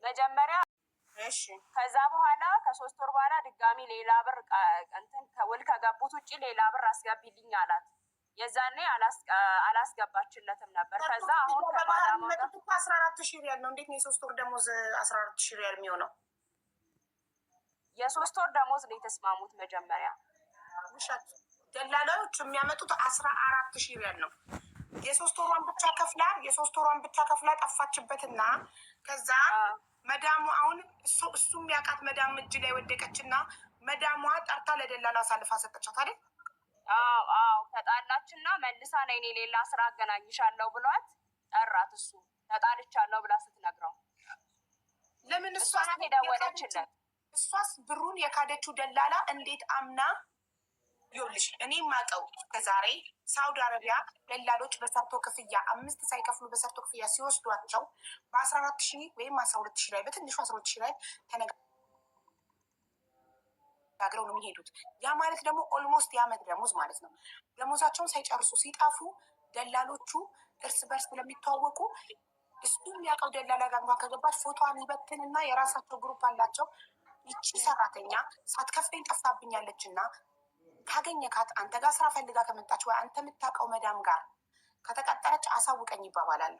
መጀመሪያ እሺ ከዛ በኋላ ከ3 ወር በኋላ ድጋሚ ሌላ ብር እንትን ከውል ከገቡት ውጪ ሌላ ብር አስገቢልኝ አላት። የዛኔ አላስገባችለትም ነበር። ከዛ አሁን ከማዳሙ ጋር 14,000 ሪያል ነው። እንዴት ነው የ3 ወር ደሞዝ 14,000 ሪያል የሚሆነው? የ3 ወር ደሞዝ ነው የተስማሙት መጀመሪያ። ውሸት። ደላላዎች የሚያመጡት 14,000 ሪያል ነው። የ3 ወሯን ብቻ ከፍላ ጠፋችበትና ከዛ መዳሙ አሁን እሱ የሚያውቃት መዳም እጅ ላይ ወደቀችና መዳሟ ጠርታ ለደላላ አሳልፋ ሰጠቻት አይደል? አዎ ተጣላችና መልሳ ነይ እኔ ሌላ ስራ አገናኝሻለሁ ብሏት ጠራት። እሱ ተጣልቻለሁ ብላ ስትነግረው ለምን እሷ ናት የደወለችለት። እሷስ ብሩን የካደችው ደላላ እንዴት አምና? ይኸውልሽ እኔ የማውቀው ከዛሬ ሳውዲ አረቢያ ደላሎች በሰርቶ ክፍያ 5 ሳይከፍሉ በሰርቶ ክፍያ ሲወስዷቸው በ14,000 ወይም 12,000 ላይ በትንሹ 12,000 ላይ ተነጋግረው ነው የሚሄዱት። ያ ማለት ደግሞ ኦልሞስት የዓመት ደሞዝ ማለት ነው። ደሞዛቸውን ሳይጨርሱ ሲጠፉ ደላሎቹ እርስ በርስ ስለሚተዋወቁ እሱ የሚያውቀው ደላላ ጋር እንኳን ከገባች ፎቶዋን ይበትንና የራሳቸው ግሩፕ አላቸው። ይቺ ሰራተኛ ሳትከፍለኝ ጠፍታብኛለች እና ካገኘካት አንተ ጋር ስራ ፈልጋ ከመጣች ወይ አንተ የምታውቀው መዳም ጋር ከተቀጠረች አሳውቀኝ ይባባላሉ።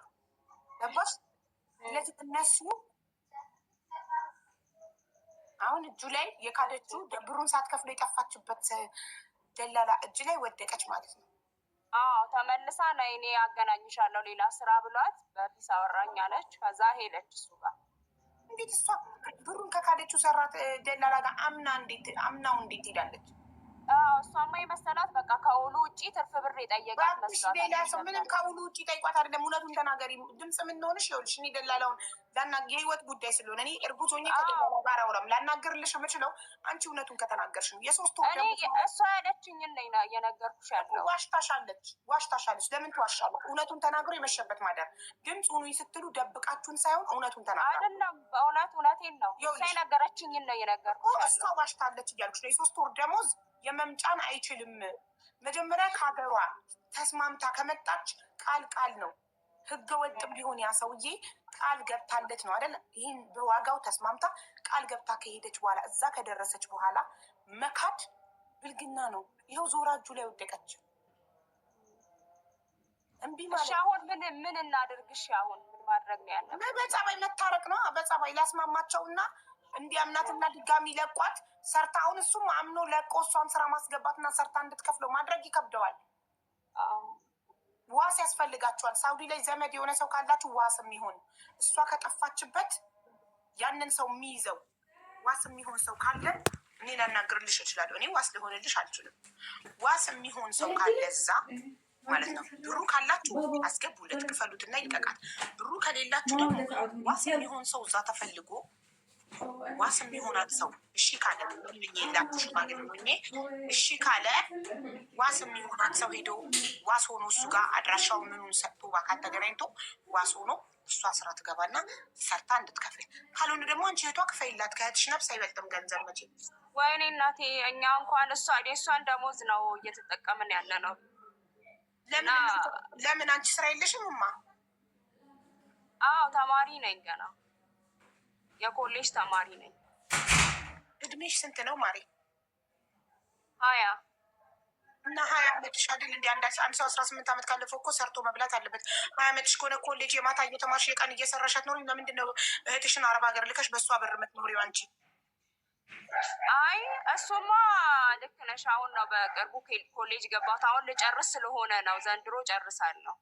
ገባሽ? ስለዚህ እነሱ አሁን እጁ ላይ የካደችው ብሩን ሳትከፍሎ የጠፋችበት ደላላ እጅ ላይ ወደቀች ማለት ነው። ተመልሳ ነይ እኔ አገናኝሻለሁ ሌላ ስራ ብሏት በፊስ አወራኝ አለች። ከዛ ሄደች እሱ ጋር። እንዴት እሷ ብሩን ከካደችው ሰራት ደላላ ጋር አምናው እንዴት ሄዳለች? እሷማ የመሰላት በቃ ከውሉ ውጭ ትርፍ ብር የጠየቃት መስሏት። ሌላ ሰው ምንም ከውሉ ውጭ ጠይቋት አይደለም። እውነቱን ተናገሪ። ድምፅ የምንሆንሽ ይኸውልሽ፣ እኔ ደላላውን የህይወት ጉዳይ ስለሆነ እኔ እርጉዝ ሆኜ ከደላላ ጋር አውራም ላናገርልሽ የምችለው አንቺ እውነቱን ከተናገርሽ ነው። የ3 ወር እሷ ያለችኝን ነው የነገርኩሽ ያለው። ዋሽታሻለች። ለምን ትዋሻለች? እውነቱን ተናግሮ የመሸበት ማደር። ድምፅ ሁኑ ስትሉ ደብቃችሁን ሳይሆን እውነቱን ተናግረ አይደለም። እውነቴን ነው። እሷ የነገረችኝን ነው የነገርኩሽ። እሷ ዋሽታለች እያልኩሽ ነው። የ3 ወር ደሞዝ የመምጫን አይችልም። መጀመሪያ ከሀገሯ ተስማምታ ከመጣች ቃል ነው። ህገ ወጥም ቢሆን ያ ሰውዬ ቃል ገብታለት ነው አይደል? ይህን በዋጋው ተስማምታ ቃል ገብታ ከሄደች በኋላ እዛ ከደረሰች በኋላ መካድ ብልግና ነው። ይኸው ዞራ እጁ ላይ ወደቀች። እምቢ ማለት አሁን ምን እናድርግሽ? አሁን ምን ማድረግ ነው ያለው? በጸባይ መታረቅ ነው። በጸባይ ላስማማቸውና እንዲያምናትና ድጋሚ ለቋት ሰርታ አሁን እሱም አምኖ ለቆ እሷን ስራ ማስገባትና ሰርታ እንድትከፍለው ማድረግ ይከብደዋል። ዋስ ያስፈልጋቸዋል። ሳውዲ ላይ ዘመድ የሆነ ሰው ካላችሁ ዋስ የሚሆን እሷ ከጠፋችበት ያንን ሰው የሚይዘው ዋስ የሚሆን ሰው ካለ እኔ ላናግርልሽ እችላለሁ። እኔ ዋስ ሊሆንልሽ አልችልም። ዋስ የሚሆን ሰው ካለ እዛ ማለት ነው። ብሩ ካላችሁ አስገቡለት፣ ክፈሉትና ይልቀቃል። ብሩ ከሌላችሁ ደግሞ ዋስ የሚሆን ሰው እዛ ተፈልጎ ዋስ የሚሆናት ሰው እሺ ካለ የላችሁ ሽማግሌ ሆኜ እሺ ካለ ዋስ የሚሆናት ሰው ሄዶ ዋስ ሆኖ እሱ ጋር አድራሻው ምኑን ሰጥቶ ባካል ተገናኝቶ ዋስ ሆኖ እሷ ስራ ትገባና ሰርታ እንድትከፍል። ካልሆነ ደግሞ አንቺ እህቷ ክፈይላት። ከእህትሽ ነፍስ አይበልጥም ገንዘብ መቼ። ወይኔ እናቴ፣ እኛ እንኳን እሷን ደሞዝ ነው እየተጠቀምን ያለ ነው። ለምን አንቺ ስራ የለሽም? እማ ተማሪ ነኝ፣ ገና የኮሌጅ ተማሪ ነኝ። እድሜሽ ስንት ነው ማሬ? 20 እና 20 ዓመትሽ አይደል? እንደ አንድ ሰው 18 ዓመት ካለፈው እኮ ሰርቶ መብላት አለበት። 20 ዓመትሽ ከሆነ ኮሌጅ የማታ እየተማርሽ የቀን እየሰራሻት ኖሪ። ለምንድን ነው እህትሽን አረብ ሀገር ልከሽ በእሷ ብር የምትኖሪው አንቺ? አይ እሱማ ልክ ነሽ። አሁን ነው በቅርቡ ኮሌጅ ገባሁት። አሁን ልጨርስ ስለሆነ ነው። ዘንድሮ ጨርሳለሁ።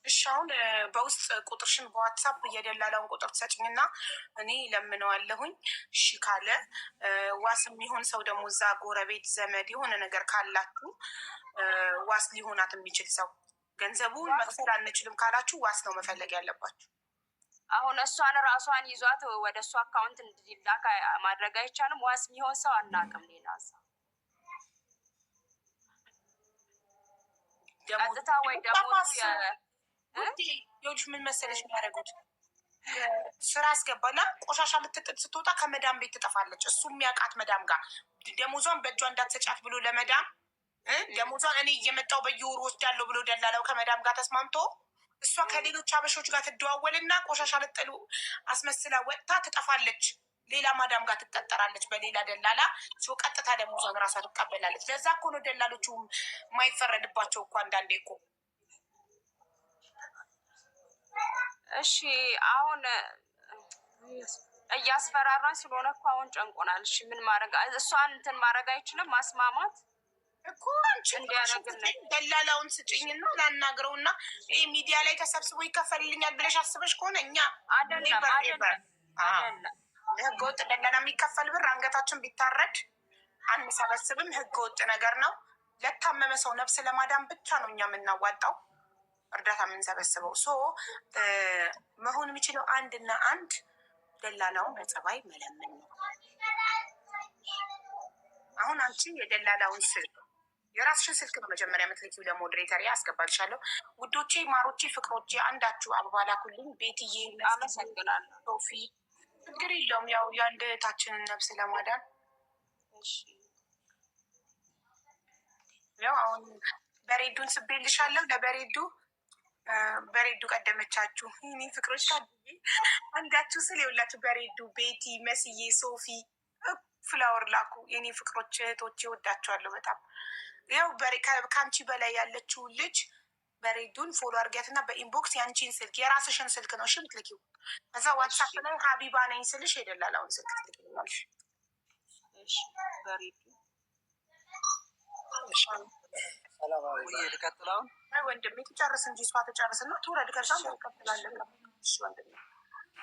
እሺ አሁን በውስጥ ቁጥርሽን በዋትሳፕ የደላላውን ቁጥር ትሰጭኝና እኔ ለምነዋለሁኝ። እሺ ካለ ዋስ የሚሆን ሰው ደግሞ እዛ ጎረቤት ዘመድ የሆነ ነገር ካላችሁ ዋስ ሊሆናት የሚችል ሰው ገንዘቡን መክፈል አንችልም ካላችሁ ዋስ ነው መፈለግ ያለባችሁ። አሁን እሷን ራሷን ይዟት ወደ እሷ አካውንት እንዲላክ ማድረግ አይቻልም። ዋስ የሚሆን ሰው አናውቅም። ሌላ ሰው ቀጥታ ወይ ደግሞ ይኸውልሽ ምን መሰለሽ የሚያደርጉት ስራ አስገባና ቆሻሻ ልትጥል ስትወጣ ከመዳም ቤት ትጠፋለች። እሱ የሚያውቃት መዳም ጋር ደሞዟን በእጇ እንዳትሰጫት ብሎ ለመዳም ደሞዟን እኔ እየመጣው በየወሩ ወስዳለሁ ብሎ ደላላው ከመዳም ጋር ተስማምቶ እሷ ከሌሎች አበሾች ጋር ትደዋወልና ቆሻሻ ልጥሉ አስመስላ ወጥታ ትጠፋለች። ሌላ ማዳም ጋር ትቀጠራለች በሌላ ደላላ። ቀጥታ ደግሞ እሷን ራሷ ትቀበላለች። ለዛ እኮ ነው ደላሎቹ የማይፈረድባቸው እኮ አንዳንዴ እኮ። እሺ አሁን እያስፈራራን ስለሆነ እኮ አሁን ጨንቆናል። እሺ ምን ማድረግ እሷን እንትን ማድረግ አይችልም ማስማማት እኮ እንዲያደርግልኝ ደላላውን ስጭኝና ላናግረውና ይህ ሚዲያ ላይ ተሰብስቦ ይከፈልልኛል ብለሽ አስበሽ ከሆነ እኛ ህገወጥ ደላላ የሚከፈል ብር አንገታችን ቢታረድ አንሰበስብም። ህገወጥ ነገር ነው። ለታመመ ሰው ነፍስ ለማዳን ብቻ ነው እኛ የምናዋጣው እርዳታ የምንሰበስበው። መሆን የሚችለው አንድና አንድ ደላላውን በጸባይ መለመን ነው። አሁን አንቺ የደላላውን ስልክ የራስሽን ስልክ ነው መጀመሪያ የምትልኪው ለሞዴሬተር ያስገባልሻለሁ። ውዶቼ፣ ማሮቼ፣ ፍቅሮቼ አንዳችሁ አበባ ላኩልኝ። ቤትዬ አመሰግናለሁ። ሶፊ ችግር የለውም ያው የአንድ እህታችንን ነፍስ ለማዳን ያው አሁን በሬዱን ስቤልሻለሁ። በሬዱ ቀደመቻችሁ ይህኒ ፍቅሮች ታድዬ አንዳችሁ ስል የውላችሁ በሬዱ ቤቲ፣ መስዬ፣ ሶፊ ፍላወር ላኩ። የኔ ፍቅሮች እህቶች ወዳችኋለሁ በጣም። ያው ከአንቺ በላይ ያለችው ልጅ በሬዱን ፎሎ አድርጊያትና በኢንቦክስ የአንቺን ስልክ የራስሽን ስልክ ነው እሺ ምትልኪው። ከዛ ዋትሳፕ ላይ ሀቢባ ነኝ ስልሽ የደላላውን ስልክ ትልክልኛለሽ። በሬዱ ልቀጥለውን ወንድሜ ትጨርስ እንጂ እሷ ትጨርስና ትውረድ። ከዛ ቀጥላለን ወንድሜ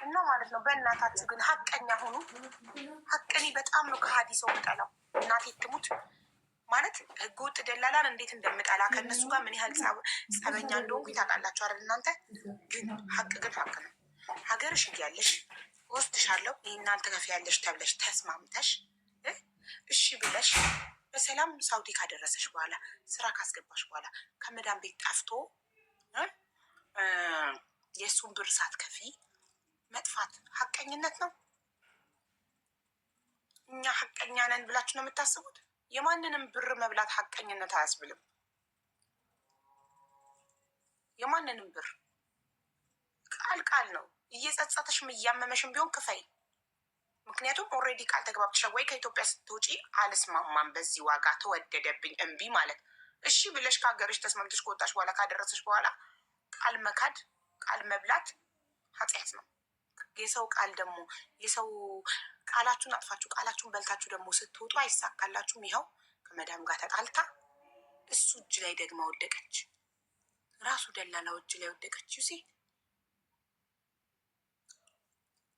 እና ማለት ነው። በእናታችሁ ግን ሀቀኛ ሆኑ። ሀቅኔ በጣም ነው ከሀዲ ሰው ምጠላው። እናቴ ትሙት ማለት ህገወጥ ደላላን እንዴት እንደምጠላ ከእነሱ ጋር ምን ያህል ጸበኛ እንደሆንኩ ታውቃላችሁ አይደል እናንተ። ግን ሀቅ ነው። ሀገርሽ እያለሽ ወስድሻለሁ ይህን አልተከፍያለሽ ተብለሽ ተስማምተሽ እሺ ብለሽ በሰላም ሳውዲ ካደረሰሽ በኋላ ስራ ካስገባሽ በኋላ ከመዳን ቤት ጠፍቶ የእሱን ብር ሳትከፊ መጥፋት ሀቀኝነት ነው? እኛ ሀቀኛ ነን ብላችሁ ነው የምታስቡት? የማንንም ብር መብላት ሀቀኝነት አያስብልም። የማንንም ብር ቃል ነው። እየጸጸተሽም እያመመሽም ቢሆን ክፈይ። ምክንያቱም ኦልሬዲ ቃል ተግባብተሻል። ወይ ከኢትዮጵያ ስትወጪ አልስማማም በዚህ ዋጋ ተወደደብኝ እምቢ ማለት እሺ ብለሽ ከሀገርሽ ተስማምተሽ ከወጣሽ በኋላ ካደረሰሽ በኋላ ቃል መካድ ቃል መብላት ኃጢአት ነው። የሰው ቃል ደግሞ የሰው ቃላችሁን አጥፋችሁ ቃላችሁን በልታችሁ ደግሞ ስትወጡ አይሳካላችሁም። ይኸው ከመዳም ጋር ተጣልታ እሱ እጅ ላይ ደግማ ወደቀች። ራሱ ደላላው እጅ ላይ ወደቀች። ዩሲ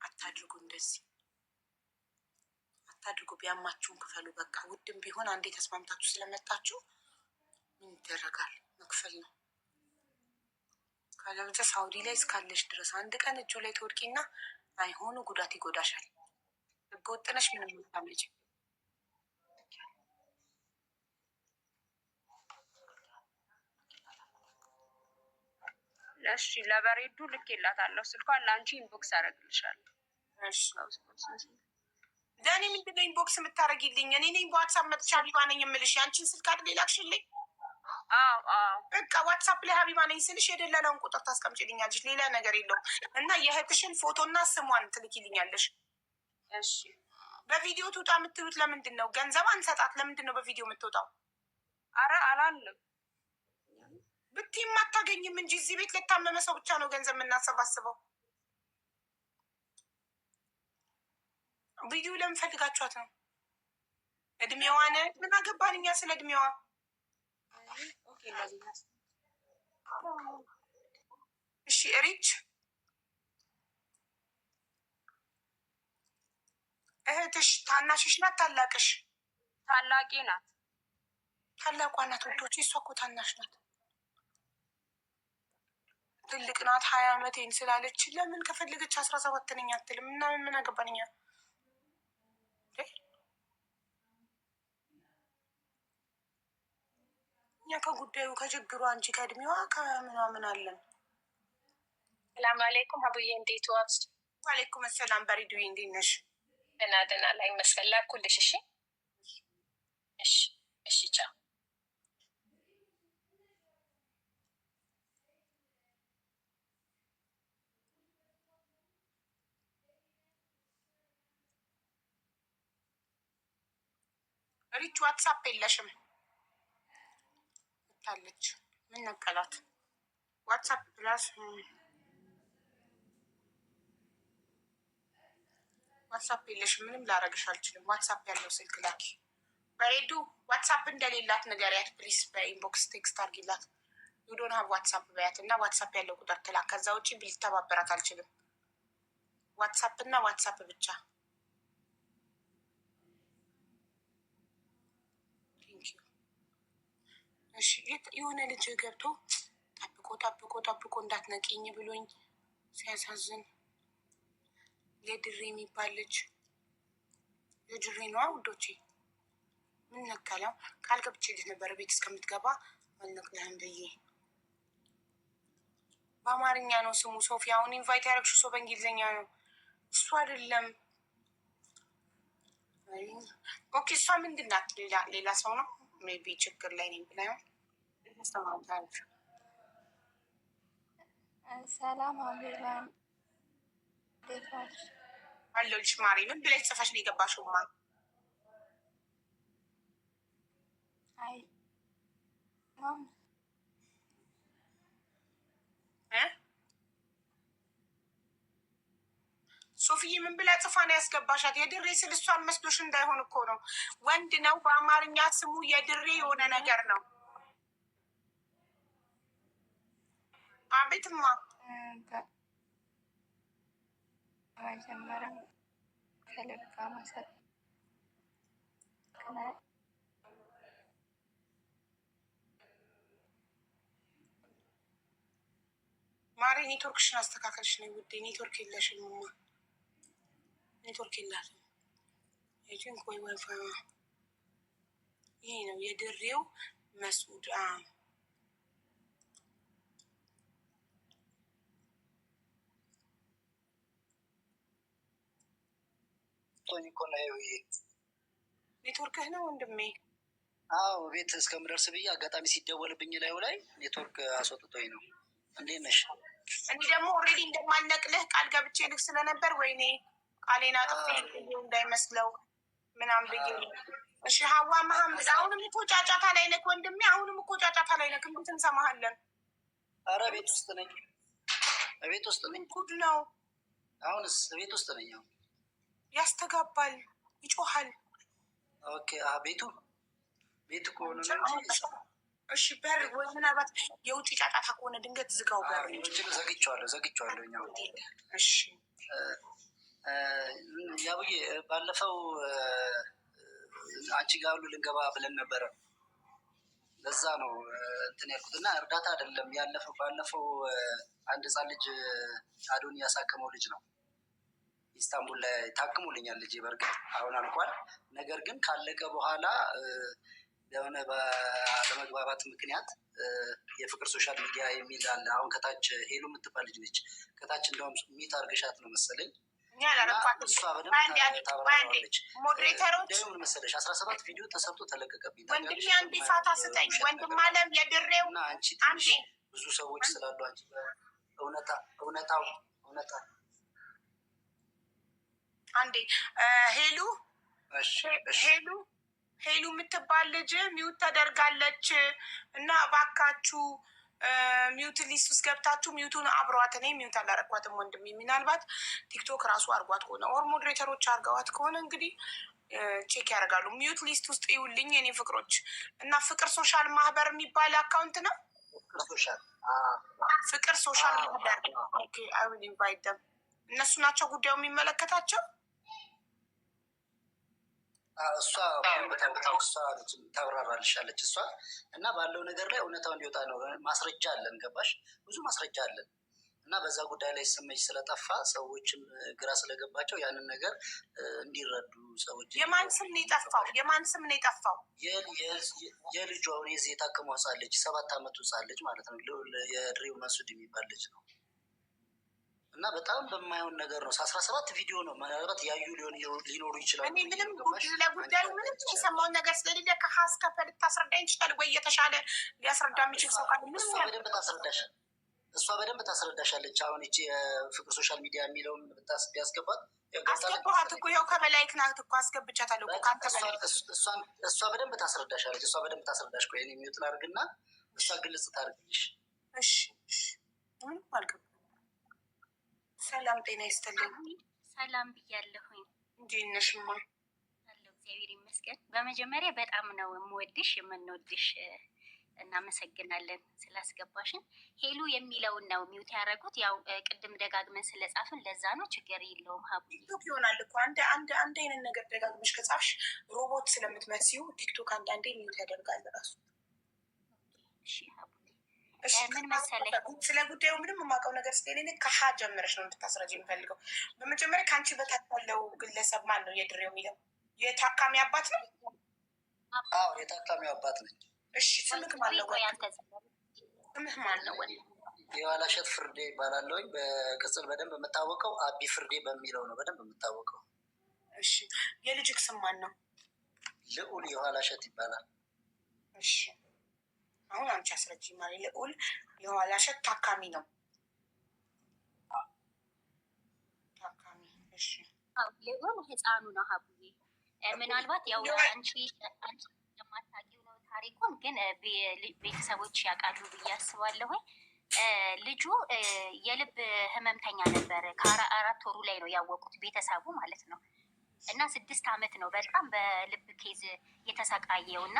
አታድርጉ፣ እንደዚህ አታድርጉ። ቢያማችሁን ክፈሉ። በቃ ውድም ቢሆን አንዴ ተስማምታችሁ ስለመጣችሁ ምን ይደረጋል? መክፈል ነው። ካለበለዚያ ሳውዲ ላይ እስካለሽ ድረስ አንድ ቀን እጁ ላይ ተወድቂና አይሆኑ ጉዳት ይጎዳሻል። ህገወጥ ነሽ፣ ምንም የምታመጪ እሺ። ለበሬዱ ልኬላታለሁ ስልኳን፣ ለአንቺ ኢንቦክስ አደርግልሻለሁ። ለእኔ ምንድነው ኢንቦክስ የምታደርጊልኝ? እኔ ነኝ በዋትሳፕ መጥቻ ሀቢባ ነኝ የምልሽ። የአንቺን ስልክ አይደል ላክሽልኝ? በቃ ዋትሳፕ ላይ ሀቢባ ነኝ ስልሽ የደላላውን ቁጥር ታስቀምጪልኛለሽ። ሌላ ነገር የለውም። እና የእህትሽን ፎቶና ስሟን ትልኪልኛለሽ። እሺ። በቪዲዮ ትውጣ የምትሉት ለምንድን ነው? ገንዘብ አንሰጣት። ለምንድን ነው በቪዲዮ የምትወጣው? አረ አላለም ብትይም አታገኝም እንጂ እዚህ ቤት ለታመመ ሰው ብቻ ነው ገንዘብ የምናሰባስበው። ቪዲዮ ለምን ፈልጋችኋት ነው? እድሜዋን ምን አገባን እኛ ስለ እድሜዋ? እሺ ሪች እህትሽ ታናሽሽ ናት? ታላቅሽ? ታላቂ ናት። ታላቋ ናት ወዶች። እሷ እኮ ታናሽ ናት። ትልቅ ናት። 20 ዓመቴን ስላለች ለምን ከፈለገች 17 ነኝ አትልም? እና ምን አገባን እኛ? እኛ ከጉዳዩ ከችግሯ እንጂ ከእድሜዋ ከምናምን አለን። ሰላም አለይኩም ሀቡዬ፣ እንዴት ዋልሽ? ዋሌይኩም ሰላም በሪዱዬ፣ እንዴት ነሽ? ደህና ላይ መስገን ላኩልሽ። እሺ እሺ እሺ፣ ቻው። ሪች ዋትሳፕ የለሽም ታለች። ምን ነቀላት? ዋትሳፕ ፕላስ ዋትሳፕ የለሽም። ምንም ላረግሽ አልችልም። ዋትሳፕ ያለው ስልክ ላኪ። በሬዱ ዋትሳፕ እንደሌላት ንገሪያት ፕሊስ። በኢንቦክስ ቴክስት አርጊላት። ዩዶን ሀብ ዋትሳፕ በያት እና ዋትሳፕ ያለው ቁጥር ትላክ። ከዛ ውጭ ልተባበራት አልችልም። ዋትሳፕ እና ዋትሳፕ ብቻ። እሺ የሆነ ልጅ ገብቶ ጠብቆ እንዳትነቂኝ ብሎኝ ሲያሳዝን። የድሬ የሚባል ልጅ የድሬ ነዋ ውዶቼ። ምን ነከለው? ቃል ገብቼልሽ ነበረ ቤት እስከምትገባ አልነቅልህም ብዬ። በአማርኛ ነው ስሙ ሶፊያ። አሁን ኢንቫይት ያደረግሽው ሰው በእንግሊዝኛ ነው። እሱ አይደለም። ኦኬ እሷ ምንድን ናት? ሌላ ሰው ነው። ሜይ ቢ ችግር ላይ ነኝ ብላ ሰላም አቤላን አለሁልሽ ማሪ። ምን ብለሽ ጽፈሽ ነው የገባሽው? ማ አይ ሶፊዬ ምን ብላ ጽፋ ነው ያስገባሻት? የድሬ ስል እሷን መስሎሽ እንዳይሆን እኮ ነው። ወንድ ነው። በአማርኛ ስሙ የድሬ የሆነ ነገር ነው። አቤትማ መጀመሪያ ከልብ መሰል ማሪ ኔትወርክሽን አስተካከልሽ ነው ውዴ። ኔትወርክ የለሽም። ኔትወርክ የላትም። የጅንክ ወይ ዋይፋይ ይሄ ነው የድሬው መስዑድ ኔትወርክህ ነው ወንድሜ። አዎ ቤት እስከምደርስ ብዬ አጋጣሚ ሲደወልብኝ ላይ ኔትወርክ አስወጥቶኝ ነው። እንዴት ነሽ? እኔ ደግሞ ኦልሬዲ እንደማልነቅልህ ቃል ገብቼ ልክ ስለነበር ወይኔ ቃሌና ጥፍ እንዳይመስለው ምናምን ብዬ። እሺ ሀዋ መሀመድ አሁንም እኮ ጫጫታ ላይ ነክ ወንድሜ። አሁንም እኮ ጫጫታ ላይ ነክ። እንዴት እንሰማሃለን? አረ ቤት ውስጥ ነኝ። ቤት ውስጥ ነኝ። ጉድ ነው። አሁንስ ቤት ውስጥ ነኝ። አሁን ያስተጋባል፣ ይጮሃል። ኦኬ ቤቱ ከሆነ እሺ በር ወይ ምናልባት የውጭ ጫጫታ ከሆነ ድንገት ዝጋው በር። ዘግቼዋለሁ። እኛው እሺ ያቡዬ ባለፈው አንቺ ጋር ሁሉ ልንገባ ብለን ነበረ። ለዛ ነው እንትን ያልኩት እና እርዳታ አይደለም ባለፈው አንድ ህፃን ልጅ አዶኒ ያሳከመው ልጅ ነው። ኢስታንቡል ላይ ታክሞልኛል ልጅ። በእርግጥ አሁን አልቋል። ነገር ግን ካለቀ በኋላ የሆነ ባለመግባባት ምክንያት የፍቅር ሶሻል ሚዲያ የሚል አለ። አሁን ከታች ሄሉ የምትባል ልጅ ነች። ከታች እንደውም ሚት አርገሻት ነው መሰለኝ። እሷ በደንብ ታብራራለች። ሞዴሬተሮች መሰለሽ 17 ቪዲዮ ተሰርቶ ተለቀቀብኝ። ወንድሜ አንዴ ፋታ ስጠኝ። ወንድም አለም የድሬው እና አንቺ ትንሽ ብዙ ሰዎች ስላሉ አንቺ እውነታው አንዴ ሄሉ የምትባል ልጅ ሚውት ተደርጋለች እና እባካችሁ ሚውት ሊስት ውስጥ ገብታችሁ ሚውቱን አብሯት። እኔ ሚውት አላረኳትም ወንድሜ። ምናልባት ቲክቶክ ራሱ አርጓት ከሆነ ኦር ሞዴሬተሮች አርገዋት ከሆነ እንግዲህ ቼክ ያደርጋሉ። ሚውት ሊስት ውስጥ ይውልኝ የኔ ፍቅሮች። እና ፍቅር ሶሻል ማህበር የሚባል አካውንት ነው። ፍቅር ሶሻል ማህበር አይ ዊል ኢንቫይት ደም። እነሱ ናቸው ጉዳዩ የሚመለከታቸው። እሷ ታብራራልሻለች። እሷ እና ባለው ነገር ላይ እውነታው እንዲወጣ ነው። ማስረጃ አለን፣ ገባሽ? ብዙ ማስረጃ አለን። እና በዛ ጉዳይ ላይ ስሜች ስለጠፋ ሰዎችም ግራ ስለገባቸው ያንን ነገር እንዲረዱ ሰዎች። የማን ስም ነው የጠፋው? የልጇ አሁን የዚህ የታከመው ህፃን ልጅ 7 ዓመቱ ህፃን ልጅ ማለት ነው። የድሬው መስዑድ የሚባል ልጅ ነው። እና በጣም በማይሆን ነገር ነው። 17 ቪዲዮ ነው። ምናልባት ያዩ ሊኖሩ ይችላሉ። እኔ ምንም ለጉዳዩ ምንም የሰማውን ነገር ስለሌለ ከሀስ ከፈ ልታስረዳኝ ይችላል ወይ? የተሻለ ሊያስረዳ የሚችል ሰው ካለ በደንብ ታስረዳሽ። እሷ በደንብ ታስረዳሻለች። አሁን እቺ የፍቅር ሶሻል ሚዲያ የሚለውን ቢያስገባት አስገባኋት እኮ ይኸው ከበላይክ ናት እኮ አስገብቻታለሁ እኮ ከአንተ በላይ እሷ በደንብ ታስረዳሻለች። እሷ በደንብ ታስረዳሽ። ቆይ እኔ የሚውት ላድርግና እሷ ግልጽ ታድርግልሽ። እሺ ምንም አልገባም። ሰላም ጤና ይስጥልኝ። ሰላም ብያለሁኝ። እንዴት ነሽማ? አለሁ እግዚአብሔር ይመስገን። በመጀመሪያ በጣም ነው የምወድሽ የምንወድሽ። እናመሰግናለን ስላስገባሽን። ሄሉ የሚለውን ነው ሚውት ያደረጉት። ያው ቅድም ደጋግመን ስለጻፍን ለዛ ነው። ችግር የለውም። ሀቡ ቲክቶክ ይሆናል እኮ አንድ አይነት ነገር ደጋግመሽ ከጻፍሽ ሮቦት ስለምትመስዩ ቲክቶክ አንዳንዴ ሚውት ያደርጋል ራሱ። እሺ ሀቡ ምን መሰለሽ፣ ስለ ጉዳዩ ምንም የማውቀው ነገር ስለሌለ ከሀ ጀምረሽ ነው እንድታስረጅ የምፈልገው። በመጀመሪያ ከአንቺ በታች ያለው ግለሰብ ማን ነው? የድሬው የሚለው የታካሚ አባት ነው? አዎ የታካሚው አባት ነኝ። እሺ ስምህ ማን ነው? ስምህ ማን ነው? የኋላሸት ፍርዴ ይባላለሁኝ። በቅጽል በደንብ የምታወቀው አቢ ፍርዴ በሚለው ነው በደንብ የምታወቀው። እሺ የልጅክ ስም ማን ነው? ልዑል የኋላሸት ይባላል። እሺ አሁን አንቺ አስረጅ ማሪ። ልዑል የኋላሸት ታካሚ ነው። ታካሚ እሺ። ልዑል ህፃኑ ነው ሀቡዬ። ምናልባት ያው አንቺ የማታውቂው ነው ታሪኩን፣ ግን ቤተሰቦች ያውቃሉ ብዬ አስባለሁ። ልጁ የልብ ህመምተኛ ነበር። ከ4 ወሩ ላይ ነው ያወቁት ቤተሰቡ ማለት ነው። እና 6 ዓመት ነው በጣም በልብ ኬዝ የተሰቃየው። እና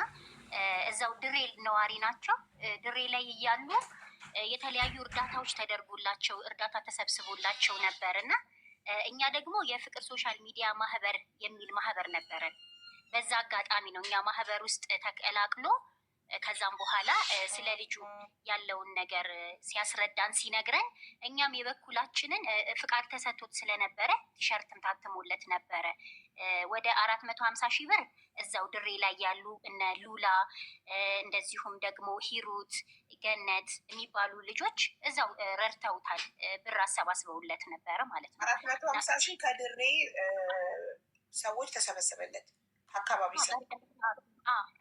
እዛው ድሬ ነዋሪ ናቸው። ድሬ ላይ እያሉ የተለያዩ እርዳታዎች ተደርጎላቸው እርዳታ ተሰብስቦላቸው ነበር። እና እኛ ደግሞ የፍቅር ሶሻል ሚዲያ ማህበር የሚል ማህበር ነበረን። በዛ አጋጣሚ ነው እኛ ማህበር ውስጥ ተቀላቅሎ ከዛም በኋላ ስለ ልጁ ያለውን ነገር ሲያስረዳን ሲነግረን እኛም የበኩላችንን ፍቃድ ተሰጥቶት ስለነበረ ቲሸርትም ታትሞለት ነበረ። ወደ 450 ሺህ ብር እዛው ድሬ ላይ ያሉ እነ ሉላ እንደዚሁም ደግሞ ሂሩት፣ ገነት የሚባሉ ልጆች እዛው ረድተውታል። ብር አሰባስበውለት ነበረ ማለት ነው። 450 ሺህ ከድሬ ሰዎች ተሰበሰበለት አካባቢ ሰው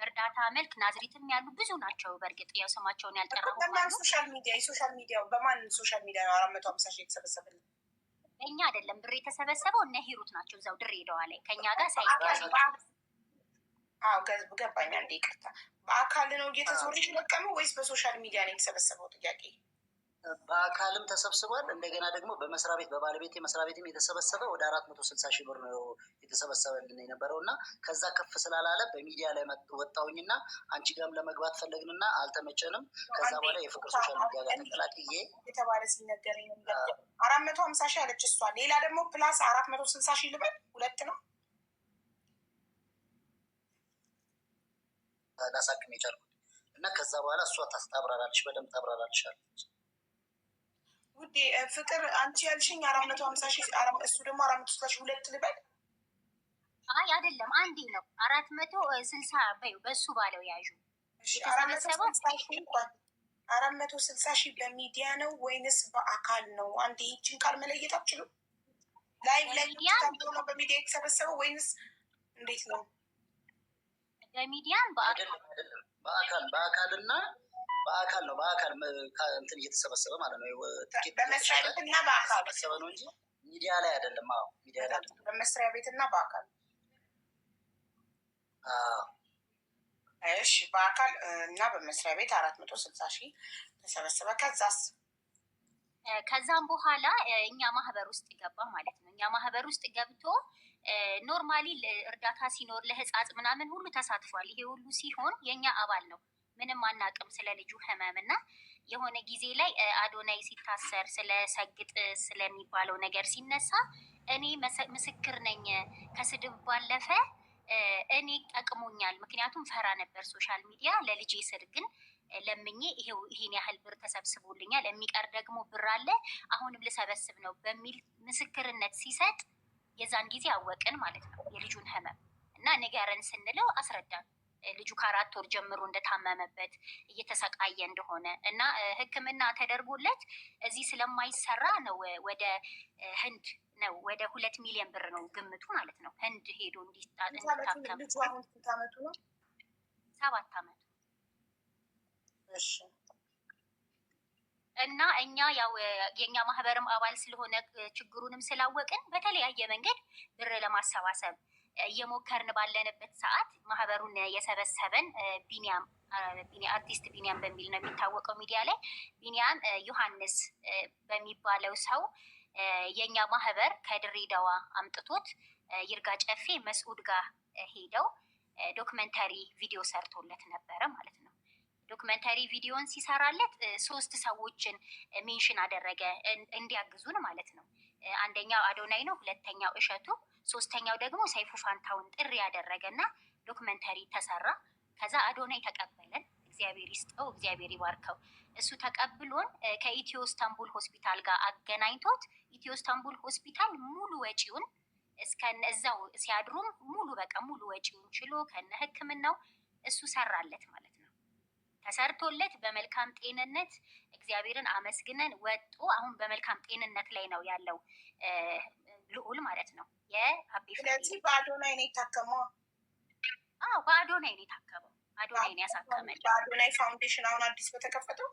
እርዳታ መልክ ናዝሪትም ያሉ ብዙ ናቸው። በእርግጥ ያው ስማቸውን ያልጠራሁ ሶሻል ሚዲያ የሶሻል ሚዲያ በማን ሶሻል ሚዲያ ነው 450 ሺህ የተሰበሰበልን? እኛ አይደለም ብር የተሰበሰበው እነ ሂሩት ናቸው። እዛው ድሬዳዋ ላይ ከኛ ጋር ሳይገናኙ ገባኝ። አንዴ ይቅርታ። በአካል ነው እየተዞረ የተለቀመው ወይስ በሶሻል ሚዲያ ነው የተሰበሰበው? ጥያቄ በአካልም ተሰብስቧል። እንደገና ደግሞ በመስሪያ ቤት በባለቤት መስሪያ ቤትም የተሰበሰበ ወደ 460 ሺህ ብር ነው የተሰበሰበልን የነበረው። እና ከዛ ከፍ ስላላለ በሚዲያ ላይ ወጣሁኝና አንቺ ጋርም ለመግባት ፈለግንና አልተመቸንም። ከዛ በኋላ የፍቅር ሶሻል ሚዲያ ጋር ተቀላቅዬ የተባለ ሲነገረኝ 450 ሺህ አለች እሷ። ሌላ ደግሞ ፕላስ 460 ሺህ ልበል፣ 2 ነው ላሳክም የቻልኩት። እና ከዛ በኋላ እሷ ታብራራለች፣ በደንብ ታብራራለች አለች። ውዴ ፍቅር አንቺ ያልሽኝ 450 ሺህ እሱ ደግሞ 460 ሺህ 2 ልበል? አይ አይደለም፣ አንዴ ነው 460 በይው በሱ ባለው ያዡ። 460 ሺህ በሚዲያ ነው ወይንስ በአካል ነው? አንዴ ይህችን ቃል መለየት አትችሉም? ላይቭ ላይ ነው በሚዲያ የተሰበሰበው ወይንስ እንዴት ነው? በሚዲያን በአካልና በአካል ነው። በአካል እንትን እየተሰበሰበ ማለት ነው። በመስሪያ ቤትና በአካል ተሰበሰበ ነው እንጂ ሚዲያ ላይ አይደለም። አዎ ሚዲያ ላይ አይደለም። በመስሪያ ቤትና በአካል። እሺ በአካል እና በመስሪያ ቤት 460 ሺህ ተሰበሰበ። ከዛም በኋላ እኛ ማህበር ውስጥ ገባ ማለት ነው። እኛ ማህበር ውስጥ ገብቶ ኖርማሊ እርዳታ ሲኖር ለህጻጽ ምናምን ሁሉ ተሳትፏል። ይሄ ሁሉ ሲሆን የእኛ አባል ነው። ምንም አናውቅም ስለ ልጁ ህመም። እና የሆነ ጊዜ ላይ አዶናይ ሲታሰር ስለ ሰግጥ ስለሚባለው ነገር ሲነሳ እኔ ምስክር ነኝ። ከስድብ ባለፈ እኔ ጠቅሞኛል። ምክንያቱም ፈራ ነበር ሶሻል ሚዲያ። ለልጄ ስር ግን ለምኜ ይሄን ያህል ብር ተሰብስቦልኛል፣ የሚቀር ደግሞ ብር አለ፣ አሁንም ልሰበስብ ነው በሚል ምስክርነት ሲሰጥ የዛን ጊዜ አወቅን ማለት ነው የልጁን ህመም። እና ንገረን ስንለው አስረዳን። ልጁ ከ4 ወር ጀምሮ እንደታመመበት እየተሰቃየ እንደሆነ እና ሕክምና ተደርጎለት እዚህ ስለማይሰራ ነው ወደ ህንድ ነው ወደ 2 ሚሊዮን ብር ነው ግምቱ ማለት ነው። ህንድ ሄዶ እንዲታከም 7 ዓመቱ እና እኛ ያው የእኛ ማህበርም አባል ስለሆነ ችግሩንም ስላወቅን በተለያየ መንገድ ብር ለማሰባሰብ እየሞከርን ባለንበት ሰዓት ማህበሩን የሰበሰበን ቢኒያም አርቲስት ቢኒያም በሚል ነው የሚታወቀው ሚዲያ ላይ ቢኒያም ዮሐንስ በሚባለው ሰው የእኛ ማህበር ከድሬዳዋ አምጥቶት ይርጋ ጨፌ መስዑድ ጋር ሄደው ዶክመንተሪ ቪዲዮ ሰርቶለት ነበረ ማለት ነው። ዶክመንተሪ ቪዲዮን ሲሰራለት 3 ሰዎችን ሜንሽን አደረገ እንዲያግዙን ማለት ነው። አንደኛው አዶናይ ነው፣ ሁለተኛው እሸቱ፣ ሶስተኛው ደግሞ ሰይፉ ፋንታውን ጥሪ ያደረገና ዶክመንተሪ ተሰራ። ከዛ አዶናይ ተቀበለን። እግዚአብሔር ይስጠው፣ እግዚአብሔር ይባርከው። እሱ ተቀብሎን ከኢትዮ ስታንቡል ሆስፒታል ጋር አገናኝቶት ኢትዮ ስታንቡል ሆስፒታል ሙሉ ወጪውን እስከነ እዛው ሲያድሩም ሙሉ ወጪውን ችሎ ከነ ሕክምናው እሱ ሰራለት ማለት ነው። ተሰርቶለት በመልካም ጤንነት እግዚአብሔርን አመስግነን ወጡ። አሁን በመልካም ጤንነት ላይ ነው ያለው ልዑል ማለት ነው። ስለዚህ በአዶናይ ነው የታከመው። አዎ በአዶናይ ነው የታከመው። አዶናይ ነው ያሳከመል። በአዶናይ ፋውንዴሽን አሁን አዲስ በተከፈተው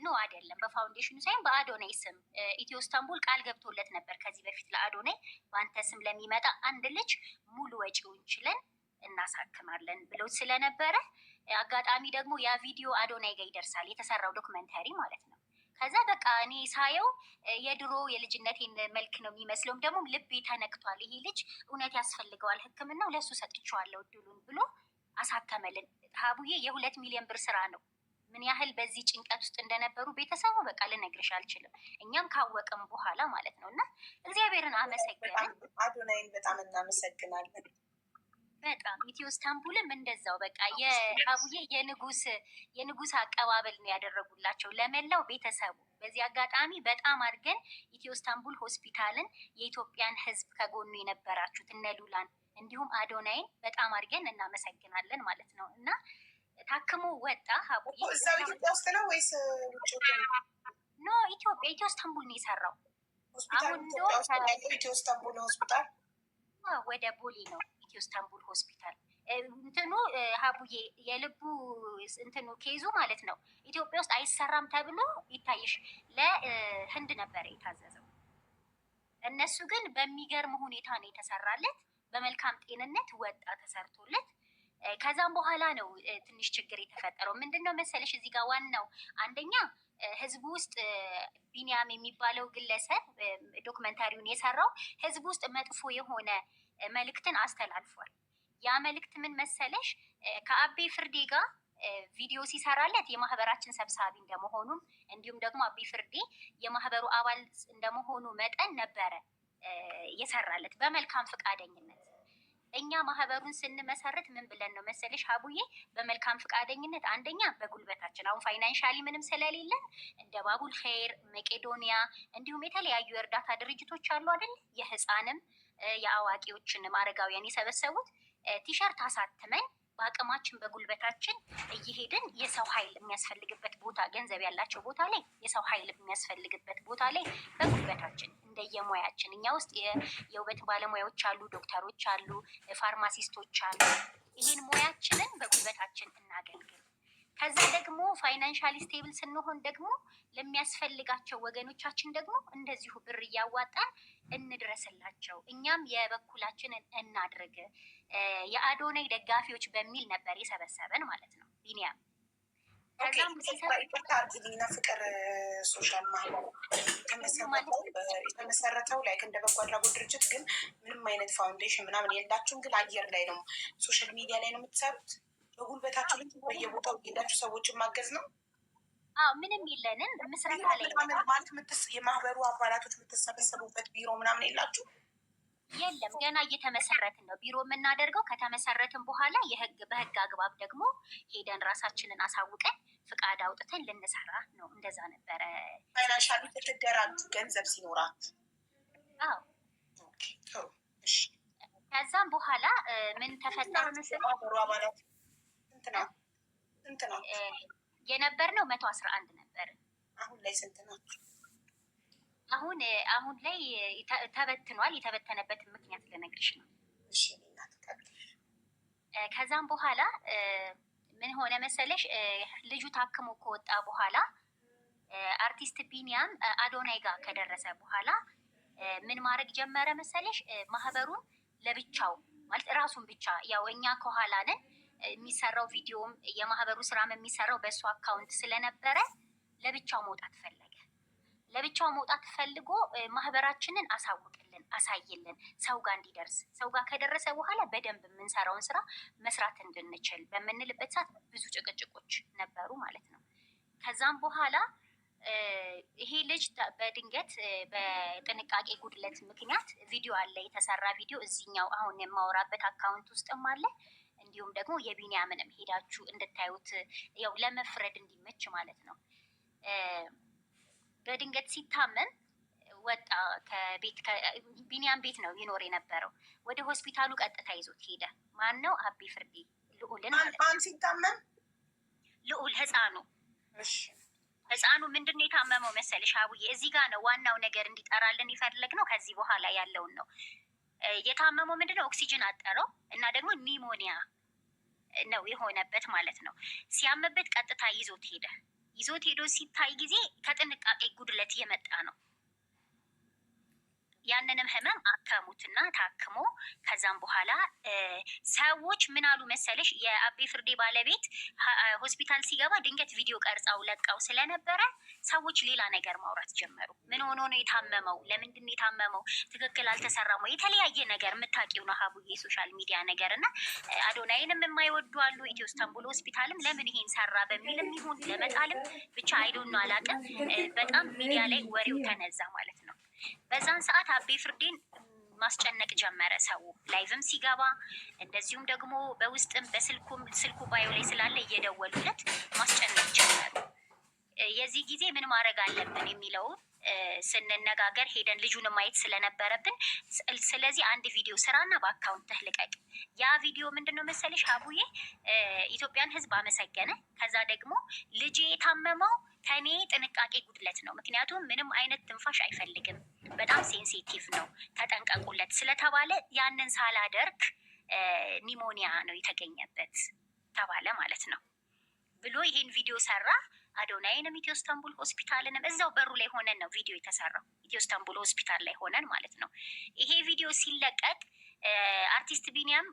ኖ አይደለም፣ በፋውንዴሽኑ ሳይሆን በአዶናይ ስም ኢትዮ ስታንቡል ቃል ገብቶለት ነበር ከዚህ በፊት ለአዶናይ በአንተ ስም ለሚመጣ አንድ ልጅ ሙሉ ወጪውን ችለን እናሳክማለን ብለው ስለነበረ አጋጣሚ ደግሞ ያ ቪዲዮ አዶናይ ጋር ይደርሳል፣ የተሰራው ዶክመንተሪ ማለት ነው። ከዛ በቃ እኔ ሳየው የድሮ የልጅነቴን መልክ ነው የሚመስለውም፣ ደግሞ ልቤ ተነክቷል። ይሄ ልጅ እውነት ያስፈልገዋል ሕክምናው ለእሱ ሰጥቼዋለሁ እድሉን ብሎ አሳከመልን። ሀቡዬ የ2 ሚሊዮን ብር ስራ ነው። ምን ያህል በዚህ ጭንቀት ውስጥ እንደነበሩ ቤተሰቡ በቃ ልነግርሽ አልችልም። እኛም ካወቅም በኋላ ማለት ነው። እና እግዚአብሔርን አመሰግናለን። አዶናይን በጣም እናመሰግናለን። በጣም ኢትዮ ስታንቡልም እንደዛው በቃ የሀቡዬ የንጉስ አቀባበል ነው ያደረጉላቸው ለመላው ቤተሰቡ። በዚህ አጋጣሚ በጣም አድርገን ኢትዮ ስታንቡል ሆስፒታልን፣ የኢትዮጵያን ሕዝብ ከጎኑ የነበራችሁት እነ ሉላን እንዲሁም አዶናይን በጣም አድርገን እናመሰግናለን ማለት ነው። እና ታክሞ ወጣ። ሀቡዬ እዛው ኢትዮጵያ ውስጥ ነው ወይስ ውጭ? ኖ ኢትዮጵያ ኢትዮ ስታንቡል ነው የሰራው። አሁን ኢትዮ ስታንቡል ሆስፒታል ወደ ቦሌ ነው ኢትዮ ስታንቡል ሆስፒታል እንትኑ ሀቡዬ የልቡ እንትኑ ኬዙ ማለት ነው ኢትዮጵያ ውስጥ አይሰራም ተብሎ ይታይሽ ለህንድ ነበረ የታዘዘው። እነሱ ግን በሚገርም ሁኔታ ነው የተሰራለት። በመልካም ጤንነት ወጣ ተሰርቶለት። ከዛም በኋላ ነው ትንሽ ችግር የተፈጠረው። ምንድን ነው መሰለሽ እዚህ ጋር ዋናው አንደኛ ህዝቡ ውስጥ ቢኒያም የሚባለው ግለሰብ ዶክመንታሪውን የሰራው ህዝቡ ውስጥ መጥፎ የሆነ መልእክትን አስተላልፏል። ያ መልእክት ምን መሰለሽ ከአቤ ፍርዴ ጋር ቪዲዮ ሲሰራለት የማህበራችን ሰብሳቢ እንደመሆኑም እንዲሁም ደግሞ አቤ ፍርዴ የማህበሩ አባል እንደመሆኑ መጠን ነበረ የሰራለት በመልካም ፈቃደኝነት። እኛ ማህበሩን ስንመሰርት ምን ብለን ነው መሰለሽ ሀቡዬ? በመልካም ፈቃደኝነት አንደኛ በጉልበታችን አሁን ፋይናንሻሊ ምንም ስለሌለን እንደ ባቡል ኸይር፣ መቄዶንያ እንዲሁም የተለያዩ የእርዳታ ድርጅቶች አሉ አይደል? የህፃንም የአዋቂዎችንም አረጋውያን የሰበሰቡት ቲሸርት አሳትመን በአቅማችን በጉልበታችን እየሄድን የሰው ኃይል የሚያስፈልግበት ቦታ ገንዘብ ያላቸው ቦታ ላይ የሰው ኃይል የሚያስፈልግበት ቦታ ላይ በጉልበታችን እንደየሙያችን እኛ ውስጥ የውበት ባለሙያዎች አሉ፣ ዶክተሮች አሉ፣ ፋርማሲስቶች አሉ። ይህን ሙያችንን በጉልበታችን እናገልግል። ከዛ ደግሞ ፋይናንሻሊ ስቴብል ስንሆን ደግሞ ለሚያስፈልጋቸው ወገኖቻችን ደግሞ እንደዚሁ ብር እያዋጣን እንድረስላቸው፣ እኛም የበኩላችንን እናድርግ። የአዶናይ ደጋፊዎች በሚል ነበር የሰበሰበን ማለት ነው ቢኒያም። ከዛም ሲሰበርና ፍቅር ሶሻል ማህበር የተመሰረተው ላይክ እንደ በጎ አድራጎት ድርጅት ግን ምንም አይነት ፋውንዴሽን ምናምን የላችሁም፣ ግን አየር ላይ ነው ሶሻል ሚዲያ ላይ ነው የምትሰሩት። በጉልበታችሁ በየቦታው ሄዳችሁ ሰዎችን ማገዝ ነው። ምንም የለንም። ምስረታ ላይ ማለት የማህበሩ አባላቶች የምትሰበሰቡበት ቢሮ ምናምን የላችሁ? የለም፣ ገና እየተመሰረትን ነው። ቢሮ የምናደርገው ከተመሰረትን በኋላ በህግ አግባብ ደግሞ ሄደን ራሳችንን አሳውቀን ፍቃድ አውጥተን ልንሰራ ነው። እንደዛ ነበረ። ፋይናንሻሊ ትደራጁ ገንዘብ ሲኖራችሁ? ከዛም በኋላ ምን ተፈጠረ መሰለኝ? ማህበሩ አባላት ስንት ነው? የነበርነው 111 ነበር። አሁን ላይ ስንት ናቸው? አሁን ላይ ተበትኗል። የተበተነበትን ምክንያት ልነግርሽ ነው። ከዛም በኋላ ምን ሆነ መሰለሽ ልጁ ታክሞ ከወጣ በኋላ አርቲስት ቢኒያም አዶናይ ጋር ከደረሰ በኋላ ምን ማድረግ ጀመረ መሰለሽ? ማህበሩን ለብቻው ማለት ራሱን ብቻ ያው እኛ ከኋላ ነን። የሚሰራው ቪዲዮም የማህበሩ ስራም የሚሰራው በእሱ አካውንት ስለነበረ ለብቻው መውጣት ፈለገ። ለብቻው መውጣት ፈልጎ ማህበራችንን አሳውቅልን፣ አሳይልን፣ ሰው ጋር እንዲደርስ። ሰው ጋር ከደረሰ በኋላ በደንብ የምንሰራውን ስራ መስራት እንድንችል በምንልበት ሰዓት ብዙ ጭቅጭቆች ነበሩ ማለት ነው። ከዛም በኋላ ይሄ ልጅ በድንገት በጥንቃቄ ጉድለት ምክንያት ቪዲዮ አለ፣ የተሰራ ቪዲዮ እዚህኛው አሁን የማወራበት አካውንት ውስጥም አለ። እንዲሁም ደግሞ የቢኒያምንም ሄዳችሁ እንድታዩት ያው ለመፍረድ እንዲመች ማለት ነው። በድንገት ሲታመም ወጣ ከቤት። ቢኒያም ቤት ነው ይኖር የነበረው። ወደ ሆስፒታሉ ቀጥታ ይዞት ሄደ። ማን ነው? አቤ ፍርዴ ልዑልን ማለት ነው። ሲታመም ልዑል ህፃኑ ህፃኑ ምንድን ነው የታመመው መሰለሽ አቡዬ? እዚህ ጋር ነው ዋናው ነገር እንዲጠራልን የፈለግነው። ከዚህ በኋላ ያለውን ነው የታመመው። ምንድነው? ኦክሲጅን አጠረው እና ደግሞ ኒሞኒያ ነው የሆነበት ማለት ነው። ሲያምበት ቀጥታ ይዞት ሄደ። ይዞት ሄዶ ሲታይ ጊዜ ከጥንቃቄ ጉድለት የመጣ ነው። ያንንም ህመም አከሙትና ታክሞ ከዛም በኋላ ሰዎች ምን አሉ መሰለሽ? የአቤ ፍርዴ ባለቤት ሆስፒታል ሲገባ ድንገት ቪዲዮ ቀርጻው ለቃው ስለነበረ ሰዎች ሌላ ነገር ማውራት ጀመሩ። ምን ሆኖ ነው የታመመው? ለምንድን ነው የታመመው? ትክክል አልተሰራም ወይ? የተለያየ ነገር የምታውቂው ነው ሀቡዬ፣ የሶሻል ሚዲያ ነገር እና አዶናይንም የማይወዱ አሉ። ኢትዮ ስታንቡል ሆስፒታልም ለምን ይሄን ሰራ በሚልም ይሁን ለመጣልም ብቻ አይዶን ነው አላውቅም። በጣም ሚዲያ ላይ ወሬው ተነዛ ማለት ነው። በዛን ሰዓት አቤ ፍርዴን ማስጨነቅ ጀመረ ሰው ላይቭም ሲገባ፣ እንደዚሁም ደግሞ በውስጥም በስልኩም ስልኩ ባዮ ላይ ስላለ እየደወሉለት ማስጨነቅ ጀመሩ። የዚህ ጊዜ ምን ማድረግ አለብን የሚለውን ስንነጋገር ሄደን ልጁን ማየት ስለነበረብን፣ ስለዚህ አንድ ቪዲዮ ስራና በአካውንትህ ልቀቅ። ያ ቪዲዮ ምንድን ነው መሰለሽ አቡዬ? ኢትዮጵያን ሕዝብ አመሰገነ። ከዛ ደግሞ ልጄ የታመመው ከኔ ጥንቃቄ ጉድለት ነው፣ ምክንያቱም ምንም አይነት ትንፋሽ አይፈልግም፣ በጣም ሴንሲቲቭ ነው፣ ተጠንቀቁለት ስለተባለ ያንን ሳላደርግ ኒሞኒያ ነው የተገኘበት ተባለ ማለት ነው ብሎ ይሄን ቪዲዮ ሰራ። አዶናይንም ኢትዮ ስታንቡል ሆስፒታልንም እዛው በሩ ላይ ሆነን ነው ቪዲዮ የተሰራው። ኢትዮ ስታንቡል ሆስፒታል ላይ ሆነን ማለት ነው። ይሄ ቪዲዮ ሲለቀቅ አርቲስት ቢኒያም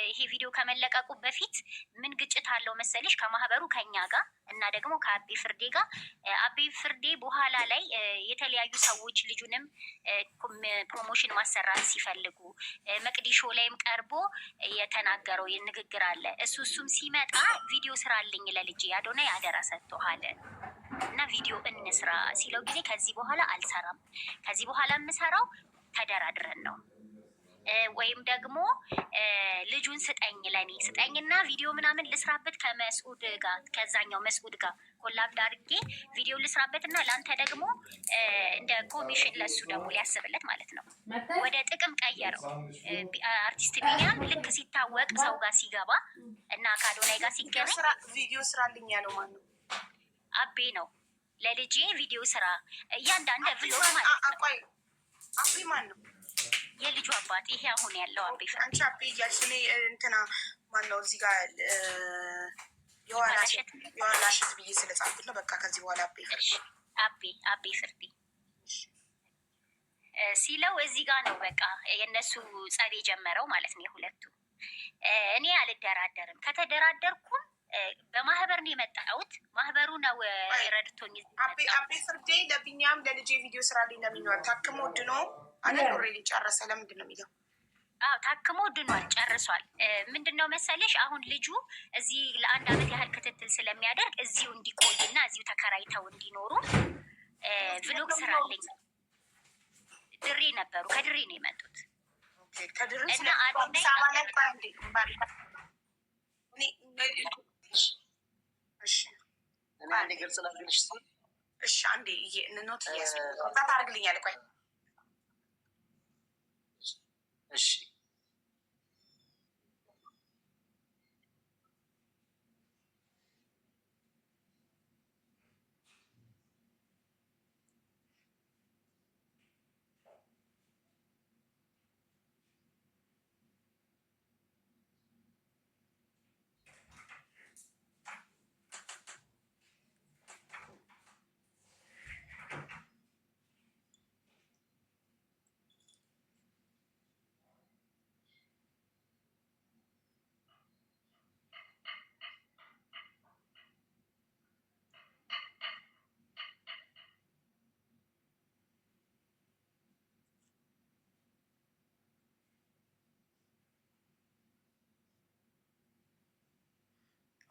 ይሄ ቪዲዮ ከመለቀቁ በፊት ምን ግጭት አለው መሰለሽ? ከማህበሩ ከኛ ጋር እና ደግሞ ከአቤ ፍርዴ ጋር። አቤ ፍርዴ በኋላ ላይ የተለያዩ ሰዎች ልጁንም ፕሮሞሽን ማሰራት ሲፈልጉ መቅዲሾ ላይም ቀርቦ የተናገረው ንግግር አለ። እሱም ሲመጣ ቪዲዮ ስራልኝ ለልጄ አዶናይ አደራ ሰጥቶሃል እና ቪዲዮ እንስራ ሲለው ጊዜ ከዚህ በኋላ አልሰራም፣ ከዚህ በኋላ የምሰራው ተደራድረን ነው ወይም ደግሞ ልጁን ስጠኝ፣ ለኔ ስጠኝና ቪዲዮ ምናምን ልስራበት ከመስዑድ ጋር ከዛኛው መስዑድ ጋር ኮላብ አድርጌ ቪዲዮ ልስራበትና ለአንተ ደግሞ እንደ ኮሚሽን ለሱ ደግሞ ሊያስብለት ማለት ነው። ወደ ጥቅም ቀየረው። አርቲስት ቢኒያም ልክ ሲታወቅ ሰው ጋር ሲገባ እና ከአዶናይ ጋር ሲገናኝ ቪዲዮ ስራልኝ ያለው ማን ነው? አቤ ነው። ለልጄ ቪዲዮ ስራ እያንዳንድ ቪዲዮ ማለት ነው። አቤ ማን ነው? የልጁ አባት። ይሄ አሁን ያለው አቤ ፍርዴ። አንቺ አቤ እያልሽ እኔ እንትና ማን ነው እዚህ ጋር የዋላሸት ብዬ ስለጻፍኩት ነው። በቃ ከዚህ በኋላ አቤ ፍርዴ ሲለው እዚህ ጋር ነው በቃ የእነሱ ጸብ የጀመረው ማለት ነው የሁለቱ። እኔ አልደራደርም፣ ከተደራደርኩም በማህበር ነው የመጣሁት። ማህበሩ ነው ረድቶኝ። አቤ ፍርዴ ለቢኒያም ለልጄ ቪዲዮ ስራልኝ ነው የሚኖር። ታክሞ ድኖ አለን ኦልሬዲ ጨረሰ። ለምንድን ነው የሚለው? ታክሞ ድኗል፣ ጨርሷል። ምንድን ነው መሰለሽ አሁን ልጁ እዚህ ለ1 ዓመት ያህል ክትትል ስለሚያደርግ እዚሁ እንዲቆይና እዚሁ ተከራይተው እንዲኖሩ ቭሎግ ስራልኝ። ድሬ ነበሩ፣ ከድሬ ነው የመጡት እና አንዴ ግልጽ ላድርግልሽ። እሺ አንዴ ኖት ታደርግልኛለህ? ቆይ እሺ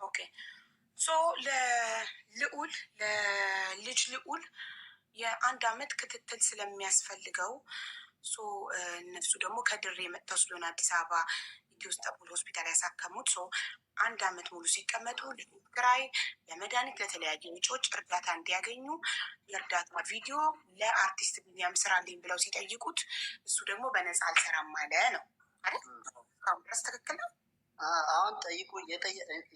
ኦኬ ሶ ለልጅ ልዑል የ1 አመት ክትትል ስለሚያስፈልገው እነሱ ደግሞ ከድሬ መጥተው ስለሆነ አዲስ አበባ ኢትዮስጠቡል ሆስፒታል ያሳከሙት 1 አመት ሙሉ ሲቀመጡ ለኪራይ፣ ለመድኃኒት፣ ለተለያዩ ወጪዎች እርዳታ እንዲያገኙ የእርዳታ ቪዲዮ ለአርቲስት ቢኒያም ስራልኝ ብለው ሲጠይቁት እሱ ደግሞ በነፃ አልሰራም አለ ነው አይደል? እስካሁን ድረስ ትክክል ነው። አሁን ጠይቁ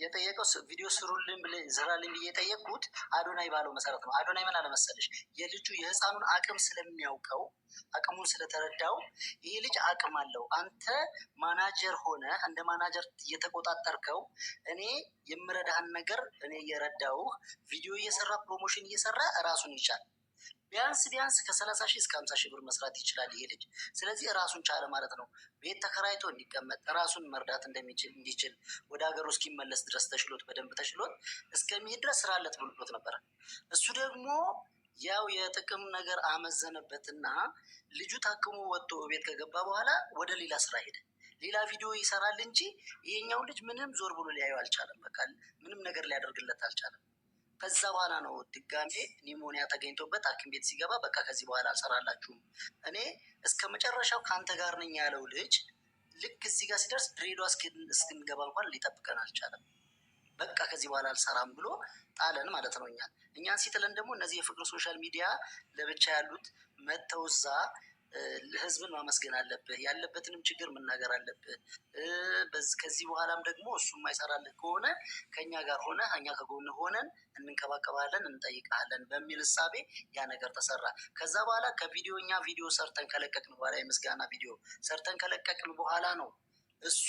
የጠየቀው ቪዲዮ ስሩልን ስራልኝ ብዬ የጠየቅኩት አዶናይ ባለው መሰረት ነው። አዶናይ ምን አለመሰለሽ የልጁ የህፃኑን አቅም ስለሚያውቀው አቅሙን ስለተረዳው ይሄ ልጅ አቅም አለው፣ አንተ ማናጀር ሆነ እንደ ማናጀር እየተቆጣጠርከው እኔ የምረዳህን ነገር እኔ እየረዳውህ ቪዲዮ እየሰራ ፕሮሞሽን እየሰራ ራሱን ይቻል ቢያንስ ከ30 ሺህ እስከ 50 ሺህ ብር መስራት ይችላል ይሄ ልጅ። ስለዚህ ራሱን ቻለ ማለት ነው። ቤት ተከራይቶ እንዲቀመጥ ራሱን መርዳት እንዲችል ወደ ሀገሩ እስኪመለስ ድረስ ተሽሎት በደንብ ተሽሎት እስከሚሄድ ድረስ ስራ አለት ብሎት ነበረ። እሱ ደግሞ ያው የጥቅም ነገር አመዘነበትና ልጁ ታክሞ ወጥቶ ቤት ከገባ በኋላ ወደ ሌላ ስራ ሄደ። ሌላ ቪዲዮ ይሰራል እንጂ ይሄኛው ልጅ ምንም ዞር ብሎ ሊያየው አልቻለም። በቃ ምንም ነገር ሊያደርግለት አልቻለም። ከዛ በኋላ ነው ድጋሜ ኒሞኒያ ተገኝቶበት ሐኪም ቤት ሲገባ በቃ ከዚህ በኋላ አልሰራላችሁም እኔ እስከ መጨረሻው ከአንተ ጋር ነኝ ያለው ልጅ ልክ እዚህ ጋር ሲደርስ ድሬዳዋ እስክንገባ እንኳን ሊጠብቀን አልቻለም። በቃ ከዚህ በኋላ አልሰራም ብሎ ጣለን ማለት ነው። እኛን ሲጥለን ደግሞ እነዚህ የፍቅር ሶሻል ሚዲያ ለብቻ ያሉት መተው እዛ ህዝብን ማመስገን አለብህ፣ ያለበትንም ችግር መናገር አለብህ። ከዚህ በኋላም ደግሞ እሱ የማይሰራልህ ከሆነ ከኛ ጋር ሆነ እኛ ከጎን ሆነን እንንከባከባለን፣ እንጠይቃለን በሚል እሳቤ ያ ነገር ተሰራ። ከዛ በኋላ እኛ ቪዲዮ ሰርተን ከለቀቅን በኋላ የምስጋና ቪዲዮ ሰርተን ከለቀቅን በኋላ ነው እሱ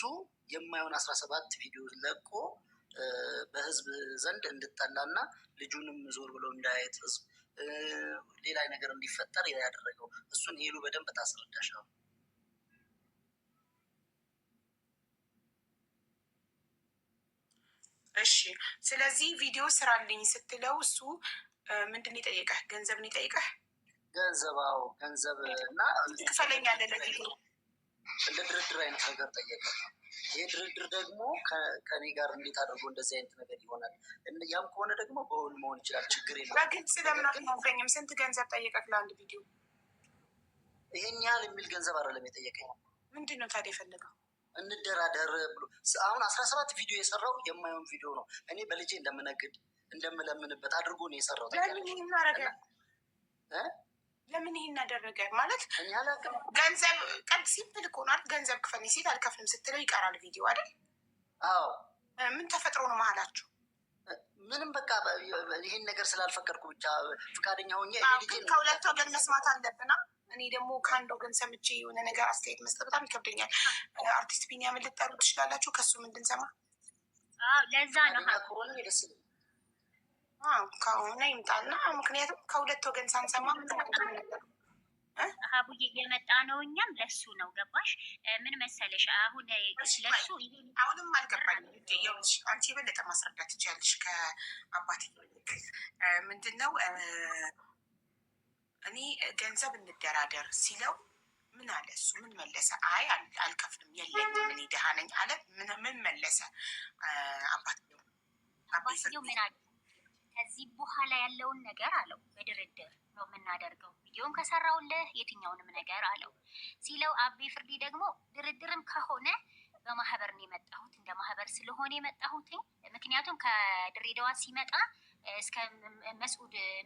የማይሆን 17 ቪዲዮ ለቆ በህዝብ ዘንድ እንድጠላና ልጁንም ዞር ብሎ እንዳያየት ህዝብ ሌላ ነገር እንዲፈጠር ያደረገው እሱን ሄሉ በደንብ ታስረዳሻል። እሺ ስለዚህ ቪዲዮ ስራልኝ ስትለው እሱ ምንድን ነው የጠየቀህ? ገንዘብ ነው የጠየቀህ? ገንዘባው ገንዘብ እና ትክፈለኛለህ ለቪዲዮ እንደ ድርድር አይነት ነገር ጠየቀ። ይህ ድርድር ደግሞ ከኔ ጋር እንዴት አድርጎ እንደዚህ አይነት ነገር ይሆናል? ያም ከሆነ ደግሞ በሁሉ መሆን ይችላል፣ ችግር የለም። በግልጽ ለምን አትናገኝም? ስንት ገንዘብ ጠየቀህ ለአንድ ቪዲዮ? ይሄን ያህል የሚል ገንዘብ አይደለም የጠየቀኝ። ምንድን ነው ታዲያ የፈለገው? እንደራደር ብሎ አሁን 17 ቪዲዮ የሰራው የማይሆን ቪዲዮ ነው። እኔ በልጄ እንደምነግድ እንደምለምንበት አድርጎ ነው የሰራው። ለምን ይሄን አደረገ ማለት ገንዘብ ቀድ ሲምፕል እኮ ነው። ገንዘብ ክፈልኝ ሲል አልከፍልም ስትለው ይቀራል ቪዲዮ አይደል? አዎ። ምን ተፈጥሮ ነው መሀላችሁ? ምንም በቃ ይሄን ነገር ስላልፈቀድኩ ብቻ ፈቃደኛ ሆኜ ከሁለት ወገን መስማት አለብና እኔ ደግሞ ከአንድ ወገን ሰምቼ የሆነ ነገር አስተያየት መስጠት በጣም ይከብደኛል። አርቲስት ቢኒያምን ልጠሩ ትችላላችሁ ከሱ እንድንሰማ። ለዛ ነው ከሆነ ይምጣና፣ ምክንያቱም ከሁለት ወገን ሳንሰማ ሀቡዬ የመጣ ነው። እኛም ለሱ ነው። ገባሽ? ምን መሰለሽ አሁን ለሱ አሁንም አልገባኝም። አንቺ የበለጠ ማስረዳት ትችያለሽ ከአባት ምንድን ነው እኔ ገንዘብ እንደራደር ሲለው ምን አለ እሱ? ምን መለሰ? አይ አልከፍልም፣ የለኝም፣ እኔ ደሃ ነኝ አለ። ምን መለሰ አባትየው? ምን አለ? ከዚህ በኋላ ያለውን ነገር አለው በድርድር ነው የምናደርገው፣ ቪዲዮን ከሰራውልህ የትኛውንም ነገር አለው ሲለው፣ አቤ ፍርዲ ደግሞ ድርድርም ከሆነ በማህበር ነው የመጣሁት፣ እንደ ማህበር ስለሆነ የመጣሁትኝ። ምክንያቱም ከድሬዳዋ ሲመጣ እስከ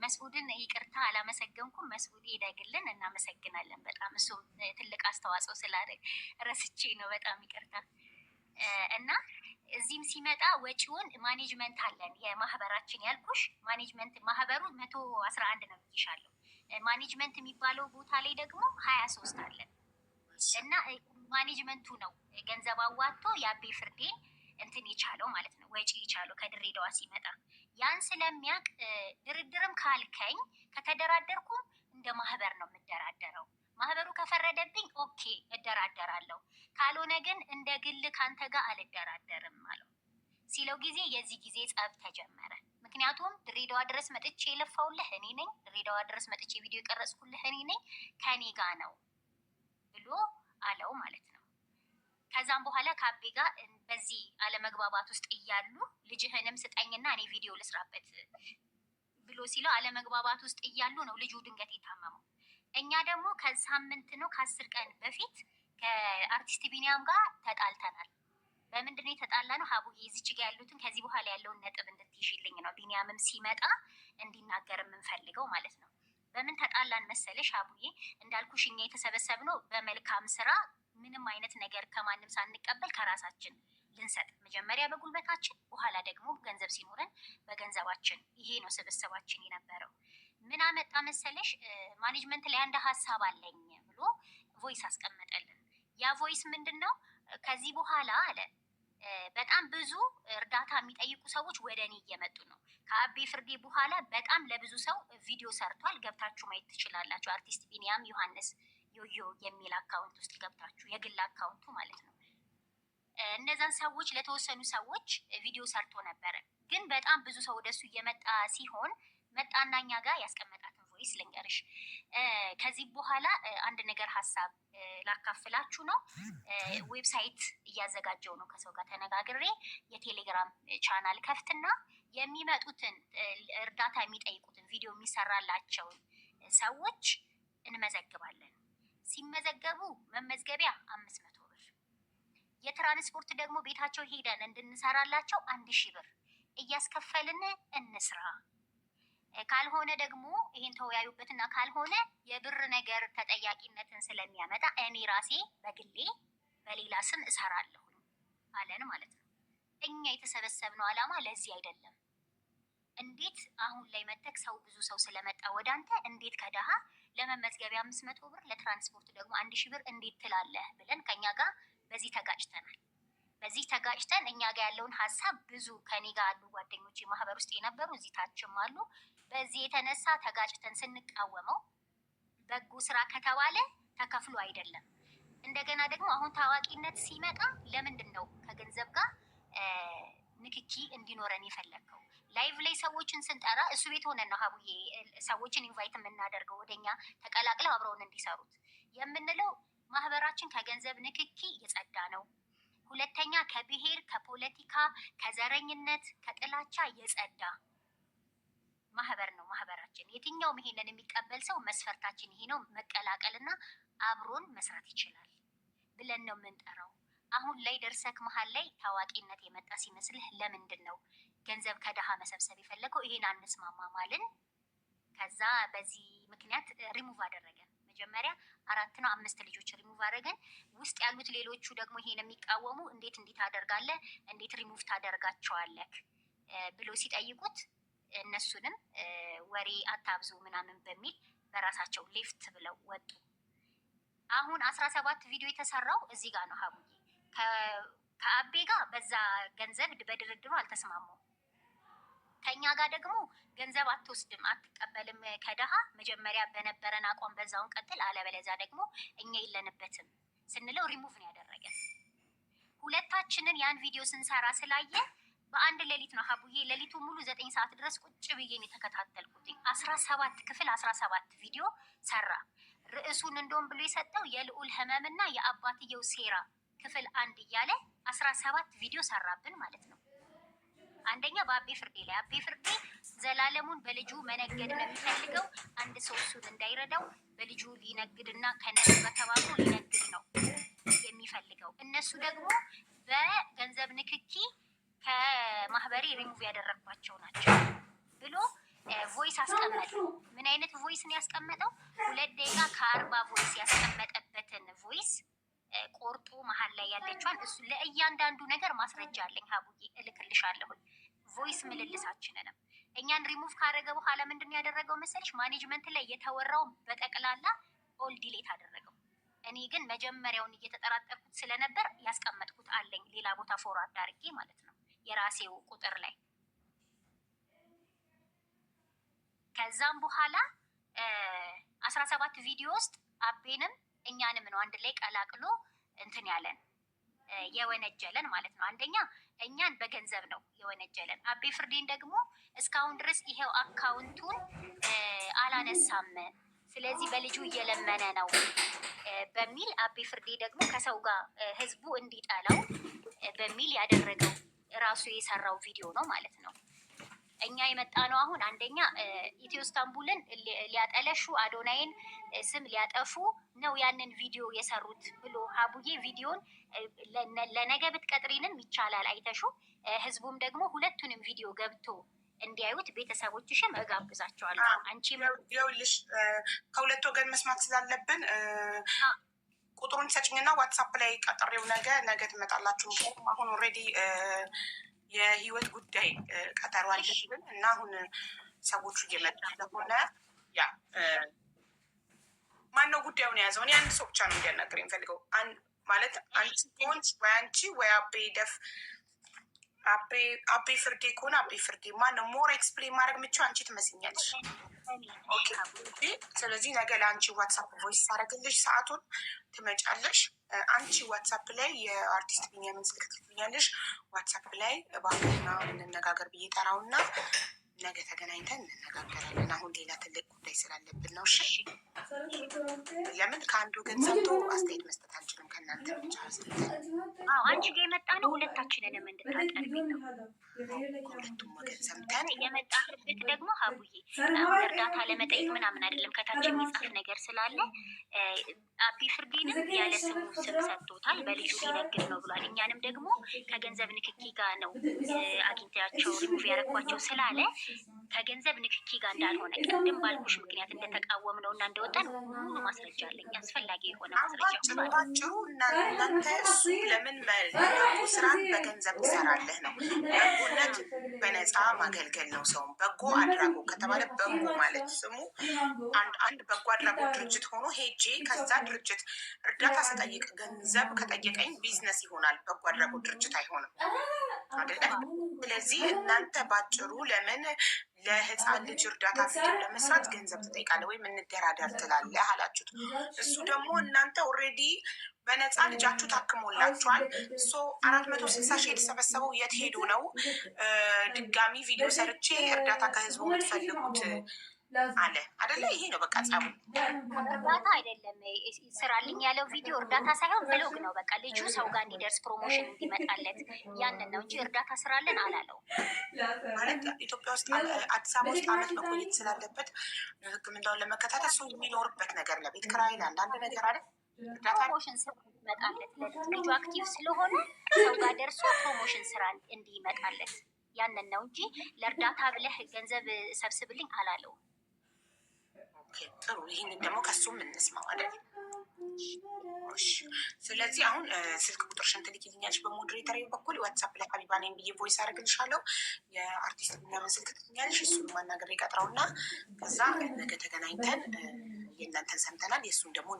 መስዑድን ይቅርታ አላመሰገንኩም። መስዑድ ይደግልን፣ እናመሰግናለን በጣም እሱም ትልቅ አስተዋጽኦ ስላደረግ ረስቼ ነው፣ በጣም ይቅርታ። እና እዚህም ሲመጣ ወጪውን ማኔጅመንት አለን የማህበራችን ያልኩሽ ማኔጅመንት ማህበሩ 111 ነው ይሻለሁ። ማኔጅመንት የሚባለው ቦታ ላይ ደግሞ 23 አለን እና ማኔጅመንቱ ነው ገንዘብ አዋጥቶ የአቤ ፍርዴን እንትን የቻለው ማለት ነው፣ ወጪ የቻለው ከድሬዳዋ ሲመጣ። ያን ስለሚያውቅ ድርድርም ካልከኝ ከተደራደርኩም እንደ ማህበር ነው የምደራደረው። ማህበሩ ከፈረደብኝ ኦኬ እደራደራለሁ፣ ካልሆነ ግን እንደ ግል ካንተ ጋር አልደራደርም አለው ሲለው ጊዜ የዚህ ጊዜ ጸብ ተጀመረ። ምክንያቱም ድሬዳዋ ድረስ መጥቼ የለፋውልህ እኔ ነኝ፣ ድሬዳዋ ድረስ መጥቼ ቪዲዮ የቀረጽኩልህ እኔ ነኝ፣ ከኔ ጋ ነው ብሎ አለው ማለት ነው። ከዛም በኋላ ከአቤ ጋር በዚህ አለመግባባት ውስጥ እያሉ ልጅህንም ስጠኝና እኔ ቪዲዮ ልስራበት ብሎ ሲለው አለመግባባት ውስጥ እያሉ ነው ልጁ ድንገት የታመመው። እኛ ደግሞ ከሳምንት ነው ከ10 ቀን በፊት ከአርቲስት ቢኒያም ጋር ተጣልተናል። በምንድን ነው የተጣላ ነው? ሀቡዬ እዚች ጋ ያሉትን ከዚህ በኋላ ያለውን ነጥብ እንድትይዥልኝ ነው ቢኒያምም ሲመጣ እንዲናገር የምንፈልገው ማለት ነው። በምን ተጣላን መሰለሽ ሀቡዬ? እንዳልኩሽ እኛ የተሰበሰብነው በመልካም ስራ ምንም አይነት ነገር ከማንም ሳንቀበል ከራሳችን ልንሰጥ፣ መጀመሪያ በጉልበታችን በኋላ ደግሞ ገንዘብ ሲኖረን በገንዘባችን። ይሄ ነው ስብስባችን የነበረው። ምን አመጣ መሰለሽ? ማኔጅመንት ላይ አንድ ሀሳብ አለኝ ብሎ ቮይስ አስቀመጠልን። ያ ቮይስ ምንድን ነው? ከዚህ በኋላ አለ በጣም ብዙ እርዳታ የሚጠይቁ ሰዎች ወደ እኔ እየመጡ ነው። ከአቤ ፍርዴ በኋላ በጣም ለብዙ ሰው ቪዲዮ ሰርቷል። ገብታችሁ ማየት ትችላላችሁ። አርቲስት ቢኒያም ዮሐንስ ዮዮ የሚል አካውንት ውስጥ ገብታችሁ፣ የግል አካውንቱ ማለት ነው። እነዛን ሰዎች ለተወሰኑ ሰዎች ቪዲዮ ሰርቶ ነበረ። ግን በጣም ብዙ ሰው ወደሱ እየመጣ ሲሆን መጣና እኛ ጋር ያስቀመጣትን ቮይስ ልንገርሽ። ከዚህ በኋላ አንድ ነገር ሀሳብ ላካፍላችሁ ነው። ዌብሳይት እያዘጋጀው ነው ከሰው ጋር ተነጋግሬ የቴሌግራም ቻናል ከፍትና የሚመጡትን እርዳታ የሚጠይቁትን ቪዲዮ የሚሰራላቸውን ሰዎች እንመዘግባለን። ሲመዘገቡ መመዝገቢያ 500 ብር፣ የትራንስፖርት ደግሞ ቤታቸው ሄደን እንድንሰራላቸው 1000 ብር እያስከፈልን እንስራ። ካልሆነ ደግሞ ይሄን ተወያዩበትና ካልሆነ የብር ነገር ተጠያቂነትን ስለሚያመጣ እኔ ራሴ በግሌ በሌላ ስም እሰራለሁ አለን ማለት ነው። እኛ የተሰበሰብነው ዓላማ ለዚህ አይደለም። እንዴት አሁን ላይ መተክ ሰው ብዙ ሰው ስለመጣ ወደ አንተ እንዴት ከደሃ ለመመዝገቢያ 500 ብር ለትራንስፖርት ደግሞ 1000 ብር እንዴት ትላለህ ብለን ከኛ ጋር በዚህ ተጋጭተናል። በዚህ ተጋጭተን እኛ ጋር ያለውን ሀሳብ ብዙ ከኔ ጋር አሉ ጓደኞች ማህበር ውስጥ የነበሩ እዚህ ታችም አሉ። በዚህ የተነሳ ተጋጭተን ስንቃወመው በጎ ስራ ከተባለ ተከፍሎ አይደለም። እንደገና ደግሞ አሁን ታዋቂነት ሲመጣ ለምንድን ነው ከገንዘብ ጋር ንክኪ እንዲኖረን የፈለግከው? ላይቭ ላይ ሰዎችን ስንጠራ እሱ ቤት ሆነን ነው ሀቡዬ ሰዎችን ኢንቫይት የምናደርገው ወደኛ ተቀላቅለው አብረውን እንዲሰሩት የምንለው። ማህበራችን ከገንዘብ ንክኪ የጸዳ ነው። ሁለተኛ ከብሔር፣ ከፖለቲካ፣ ከዘረኝነት፣ ከጥላቻ የጸዳ ማህበር ነው ማህበራችን። የትኛውም ይሄንን የሚቀበል ሰው መስፈርታችን ይሄ ነው፣ መቀላቀልና አብሮን መስራት ይችላል ብለን ነው የምንጠራው። አሁን ላይ ደርሰክ መሀል ላይ ታዋቂነት የመጣ ሲመስልህ ለምንድን ነው ገንዘብ ከድሃ መሰብሰብ የፈለገው? ይሄን አንስማማማልን። ከዛ በዚህ ምክንያት ሪሙቭ አደረገን። መጀመሪያ 4 ነው 5 ልጆች ሪሙቭ አደረገን። ውስጥ ያሉት ሌሎቹ ደግሞ ይሄን የሚቃወሙ እንዴት ታደርጋለህ፣ እንዴት ሪሙቭ ታደርጋቸዋለህ ብሎ ሲጠይቁት እነሱንም ወሬ አታብዙ ምናምን በሚል በራሳቸው ሌፍት ብለው ወጡ። አሁን 17 ቪዲዮ የተሰራው እዚህ ጋር ነው ሀቡዬ። ከአቤ ጋር በዛ ገንዘብ በድርድሩ አልተስማሙም። ከኛ ጋር ደግሞ ገንዘብ አትወስድም አትቀበልም ከደሃ መጀመሪያ በነበረን አቋም በዛውን ቀጥል፣ አለበለዚያ ደግሞ እኛ የለንበትም ስንለው ሪሙቭ ነው ያደረገን። ሁለታችንን ያን ቪዲዮ ስንሰራ ስላየ በአንድ ሌሊት ነው ሀቡዬ፣ ሌሊቱ ሙሉ 9 ሰዓት ድረስ ቁጭ ብዬን የተከታተልኩት። 17 ክፍል 17 ቪዲዮ ሰራ። ርዕሱን እንደውም ብሎ የሰጠው የልዑል ህመምና የአባትየው ሴራ ክፍል 1 እያለ 17 ቪዲዮ ሰራብን ማለት ነው። አንደኛ በአቤ ፍርዴ ላይ አቤ ፍርዴ ዘላለሙን በልጁ መነገድ ነው የሚፈልገው። አንድ ሰው እሱን እንዳይረዳው በልጁ ሊነግድና ከነሱ በተባብሮ ሊነግድ ነው የሚፈልገው። እነሱ ደግሞ በገንዘብ ንክኪ ከማህበሬ ሪሙቭ ያደረግባቸው ናቸው ብሎ ቮይስ አስቀመጠ። ምን አይነት ቮይስ ነው ያስቀመጠው? 2 ደቂቃ ከ40 ቮይስ ያስቀመጠበትን ቮይስ ቆርጦ መሀል ላይ ያለችዋን እሱ ለእያንዳንዱ ነገር ማስረጃ አለኝ ሀቡዬ እልክልሻለሁኝ። ቮይስ ምልልሳችንንም እኛን ሪሙቭ ካደረገ በኋላ ምንድን ነው ያደረገው መሰለሽ? ማኔጅመንት ላይ የተወራው በጠቅላላ ኦል ዲሌት አደረገው። እኔ ግን መጀመሪያውን እየተጠራጠርኩት ስለነበር ያስቀመጥኩት አለኝ ሌላ ቦታ ፎርዋርድ አድርጌ ማለት ነው የራሴው ቁጥር ላይ። ከዛም በኋላ 17 ቪዲዮ ውስጥ አቤንም እኛንም ነው አንድ ላይ ቀላቅሎ እንትን ያለን የወነጀለን ማለት ነው። አንደኛ እኛን በገንዘብ ነው የወነጀለን። አቤ ፍርዴን ደግሞ እስካሁን ድረስ ይሄው አካውንቱን አላነሳም፣ ስለዚህ በልጁ እየለመነ ነው በሚል አቤ ፍርዴ ደግሞ ከሰው ጋር ህዝቡ እንዲጠላው በሚል ያደረገው ራሱ የሰራው ቪዲዮ ነው ማለት ነው። እኛ የመጣ ነው አሁን አንደኛ ኢትዮ ስታንቡልን ሊያጠለሹ አዶናይን ስም ሊያጠፉ ነው ያንን ቪዲዮ የሰሩት ብሎ ሀቡዬ ቪዲዮን ለነገ ብትቀጥሪንም ይቻላል አይተሹ። ህዝቡም ደግሞ ሁለቱንም ቪዲዮ ገብቶ እንዲያዩት ቤተሰቦችሽም እጋብዛቸዋለሁ። አንቺም ይኸውልሽ ከሁለት ወገን መስማት ስላለብን ቁጥሩን ሰጭኝና ዋትሳፕ ላይ ቀጠሬው ነገ ትመጣላችሁ። አሁን ኦልሬዲ የህይወት ጉዳይ ቀጠሮ አለብን እና አሁን ሰዎቹ እየመጡ ስለሆነ ያ ማነው ጉዳዩን የያዘው? እኔ አንድ ሰው ብቻ ነው እንዲያናገር የሚፈልገው። ማለት አንቺ ሆንሽ ወይ አንቺ ወይ አቤ ፍርዴ ከሆነ አቤ ፍርዴ ማነው ሞር ኤክስፕሌን ማድረግ የምችው አንቺ ትመስኛለሽ። ስለዚህ ነገ ለአንቺ ዋትሳፕ ቮይስ ታደርግልሽ፣ ሰዓቱን ትመጫለሽ። አንቺ ዋትሳፕ ላይ የአርቲስት ቢኒያምን ስልክ ትልኛለሽ። ዋትሳፕ ላይ እባክህና እንነጋገር ብዬ ጠራውና ነገ ተገናኝተን እንነጋገራለን። አሁን ሌላ ትልቅ ጉዳይ ስላለብን ነው። እሺ? ለምን ከአንዱ ግን ሰምቶ አስተያየት መስጠት አንችልም። ከእናንተ ብቻ አንቺ ጋ የመጣ ነው ሁለታችንንም እንድታጠርቢ ነው። ከሁለቱም ወገን ሰምተን የመጣበት ደግሞ ሀቡዬ አሁን እርዳታ ለመጠየቅ ምናምን አይደለም። ከታች የሚጻፍ ነገር ስላለ አቢ ፍርዴንም ያለ ስሙ ስም ሰጥቶታል። በልጁ ሊነግድ ነው ብሏል። እኛንም ደግሞ ከገንዘብ ንክኪ ጋር ነው አግኝታቸው ሪሙቭ ያረኳቸው ስላለ ከገንዘብ ንክኪ ጋር እንዳልሆነ ቅድም ባልኩሽ ምክንያት እንደተቃወም ነው እና እንደወጣን ሙሉ ማስረጃ አለኝ። አስፈላጊ የሆነ ማስረጃ ባጭሩ እናንተ እሱ ለምን በጎ ስራን በገንዘብ ትሰራለህ ነው። በጎነት በነፃ ማገልገል ነው። ሰውን በጎ አድራጎት ከተባለ በጎ ማለት ስሙ አንድ በጎ አድራጎት ድርጅት ሆኖ ሄጄ ከዛ ድርጅት እርዳታ ስጠይቅ ገንዘብ ከጠየቀኝ ቢዝነስ ይሆናል። በጎ አድራጎት ድርጅት አይሆንም አይደለ? ስለዚህ እናንተ ባጭሩ ለምን ለህፃን ልጅ እርዳታ ቪዲዮ ለመስራት ገንዘብ ትጠይቃለህ ወይም እንደራደር ትላለህ አላችሁት። እሱ ደግሞ እናንተ ኦልሬዲ በነፃ ልጃችሁ ታክሞላችኋል። 460 ሺህ የተሰበሰበው የት ሄዱ ነው? ድጋሚ ቪዲዮ ሰርቼ እርዳታ ከህዝቡ የምትፈልጉት አለ አደለ? ይሄ ነው በቃ ጸቡ። እርዳታ አይደለም ስራልኝ ያለው ቪዲዮ እርዳታ ሳይሆን ብሎግ ነው። በቃ ልጁ ሰው ጋር እንዲደርስ ፕሮሞሽን እንዲመጣለት ያንን ነው እንጂ እርዳታ ስራልን አላለው። ማለት ኢትዮጵያ ውስጥ አዲስ አበባ ውስጥ አመት መቆየት ስላለበት ሕክምናውን ለመከታተል ሰው የሚኖርበት ነገር ለቤት ኪራይ ለአንዳንድ ነገር አለ ፕሮሞሽን ስራ እንዲመጣለት ልጁ አክቲቭ ስለሆነ ሰው ጋር ደርሶ ፕሮሞሽን ስራ እንዲመጣለት ያንን ነው እንጂ ለእርዳታ ብለህ ገንዘብ ሰብስብልኝ አላለው። ጥሩ፣ ይህንን ደግሞ ከሱም እንስማው አይደል? ስለዚህ አሁን ስልክ ቁጥርሽን ትልኪልኛለሽ በሞዴሬተር በኩል ዋትሳፕ ላይ ሀቢባ ነኝ ብዬ ቮይስ አደርግልሻለሁ። የአርቲስት ቢኒያምን ስልክ ትልኛለሽ፣ እሱን ማናገር ይቀጥረውና ከዛ ነገ ተገናኝተን የእናንተን ሰምተናል፣ የእሱን ደግሞ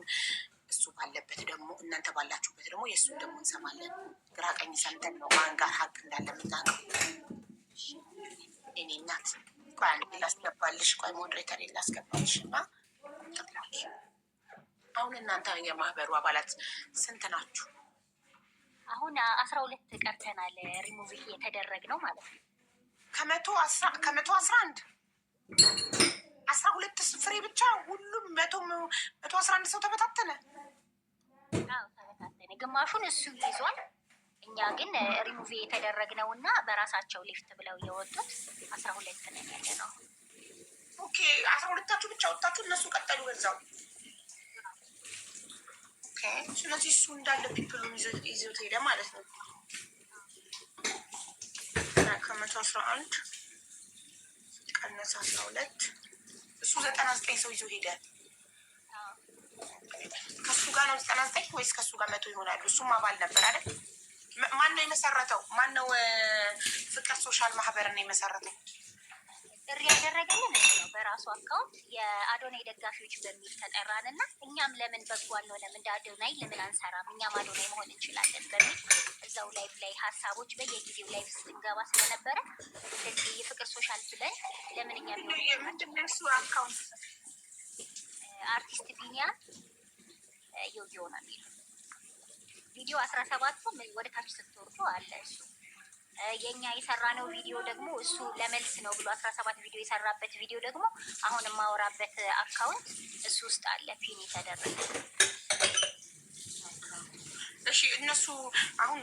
እሱ ባለበት ደግሞ እናንተ ባላችሁበት ደግሞ የእሱን ደግሞ እንሰማለን። ግራ ቀኝ ሰምተን ነው ማን ጋር ሀቅ እንዳለ የምናውቀው። እኔ እናት ቆይ አንዴ ላስገባልሽ፣ ቆይ ሞዴሬተር ላስገባልሽ እና ጠቅላሽ። አሁን እናንተ የማህበሩ አባላት ስንት ናችሁ? አሁን 12 ቀርተናል። ሪሙቭ የተደረግ ነው ማለት ነው። ከመቶ 11 12 ፍሬ ብቻ ሁሉም 111 ሰው ተበታተነ። ተበታተነ። ግማሹን እሱ ይዟል። እኛ ግን ሪሙቭ የተደረግነው እና በራሳቸው ሊፍት ብለው የወጡት 12 ነን ያለ ነው። ኦኬ 12ታችሁ ብቻ ወጣችሁ፣ እነሱ ቀጠሉ በዛው። ኦኬ ስለዚህ እሱ እንዳለ ፒፕሉን ይዞት ሄደ ማለት ነው። ከ111 ቀነሰ 12 እሱ 99 ሰው ይዞ ሄደ። ከሱ ጋር ነው 99 ወይስ ከሱ ጋር 100 ይሆናሉ? እሱም አባል ነበር አይደል? ማን ነው የመሰረተው? ማን ነው ፍቅር ሶሻል ማህበርን የመሰረተው? ጥሪ ያደረገልን እሱ ነው በራሱ አካውንት የአዶናይ ደጋፊዎች በሚል ተጠራን እና እኛም ለምን በጎ አንሆንም እንደ አዶናይ ለምን አንሰራም እኛም አዶናይ መሆን እንችላለን በሚል እዛው ላይቭ ላይ ሀሳቦች በየጊዜው ላይቭ ስንገባ ስለነበረ እንደዚህ የፍቅር ሶሻል ብለን ለምን እኛ ምንድነው እሱ አካውንት አርቲስት ቢኒያም ዮጊዮ ነው የሚለው ቪዲዮ 17 ወደ ታች ስትወርዱ አለ እሱ የኛ የሰራነው ቪዲዮ ደግሞ እሱ ለመልስ ነው ብሎ 17 ቪዲዮ የሰራበት ቪዲዮ ደግሞ አሁን የማወራበት አካውንት እሱ ውስጥ አለ ፒን የተደረገ እነሱ አሁን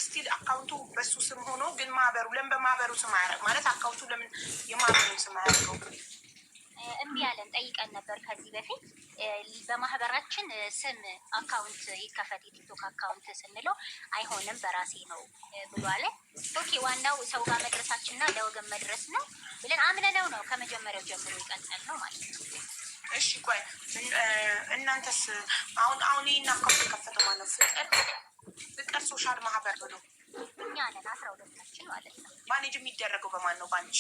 ስቲል አካውንቱ በሱ ስም ሆኖ ግን ማህበሩ ለምን በማህበሩ ስም አያደርግ ማለት አካውንቱ ለምን የማህበሩን ስም አያደርገው? እምቢ ያለን ጠይቀን ነበር ከዚህ በፊት በማህበራችን ስም አካውንት ይከፈት የቲክቶክ አካውንት ስንለው አይሆንም በራሴ ነው ብሎ አለ። ኦኬ ዋናው ሰው ጋር መድረሳችንና ለወገን መድረስ ነው ብለን አምነነው ነው ከመጀመሪያው ጀምሮ ይቀጥል ነው ማለት ነው። እሺ ቆይ እናንተስ አሁን ይህን አካውንት የከፈተው ማነው? ፍቅር ሶሻል ማህበር ነው። እኛ ነን 12ታችን ማለት ነው። ማኔጅ የሚደረገው በማን ነው? ባንቺ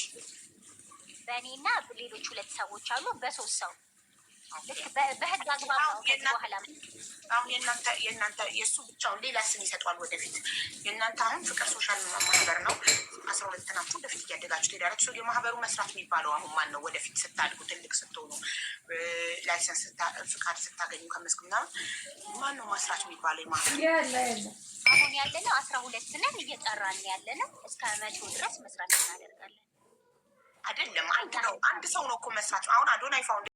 በእኔና ሌሎች 2 ሰዎች አሉ። በ3 ሰው ልክ በህግ አግባብ ነው። ከዚህ በኋላ አሁን የእናንተ የእሱ ብቻውን ሌላ ስም ይሰጧል ወደፊት። የእናንተ አሁን ፍቅር ሶሻል ማህበር ነው። 12 ናችሁ። ወደፊት እያደጋችሁ ትሄዳላችሁ። የማህበሩ መስራት የሚባለው አሁን ማን ነው? ወደፊት ስታድጉ ትልቅ ስትሆኑ ላይሰንስ ፍቃድ ስታገኙ ከመስክ ምናምን ማን ነው መስራት የሚባለው? የማህበሩ አሁን ያለነው 12 ነን። እየጠራን ያለነው እስከ 100 ድረስ መስራት እናደርጋለን። አይደለም አንድ ሰው ነው እኮ መስራት። አሁን አዶናይ ፋውንዴሽን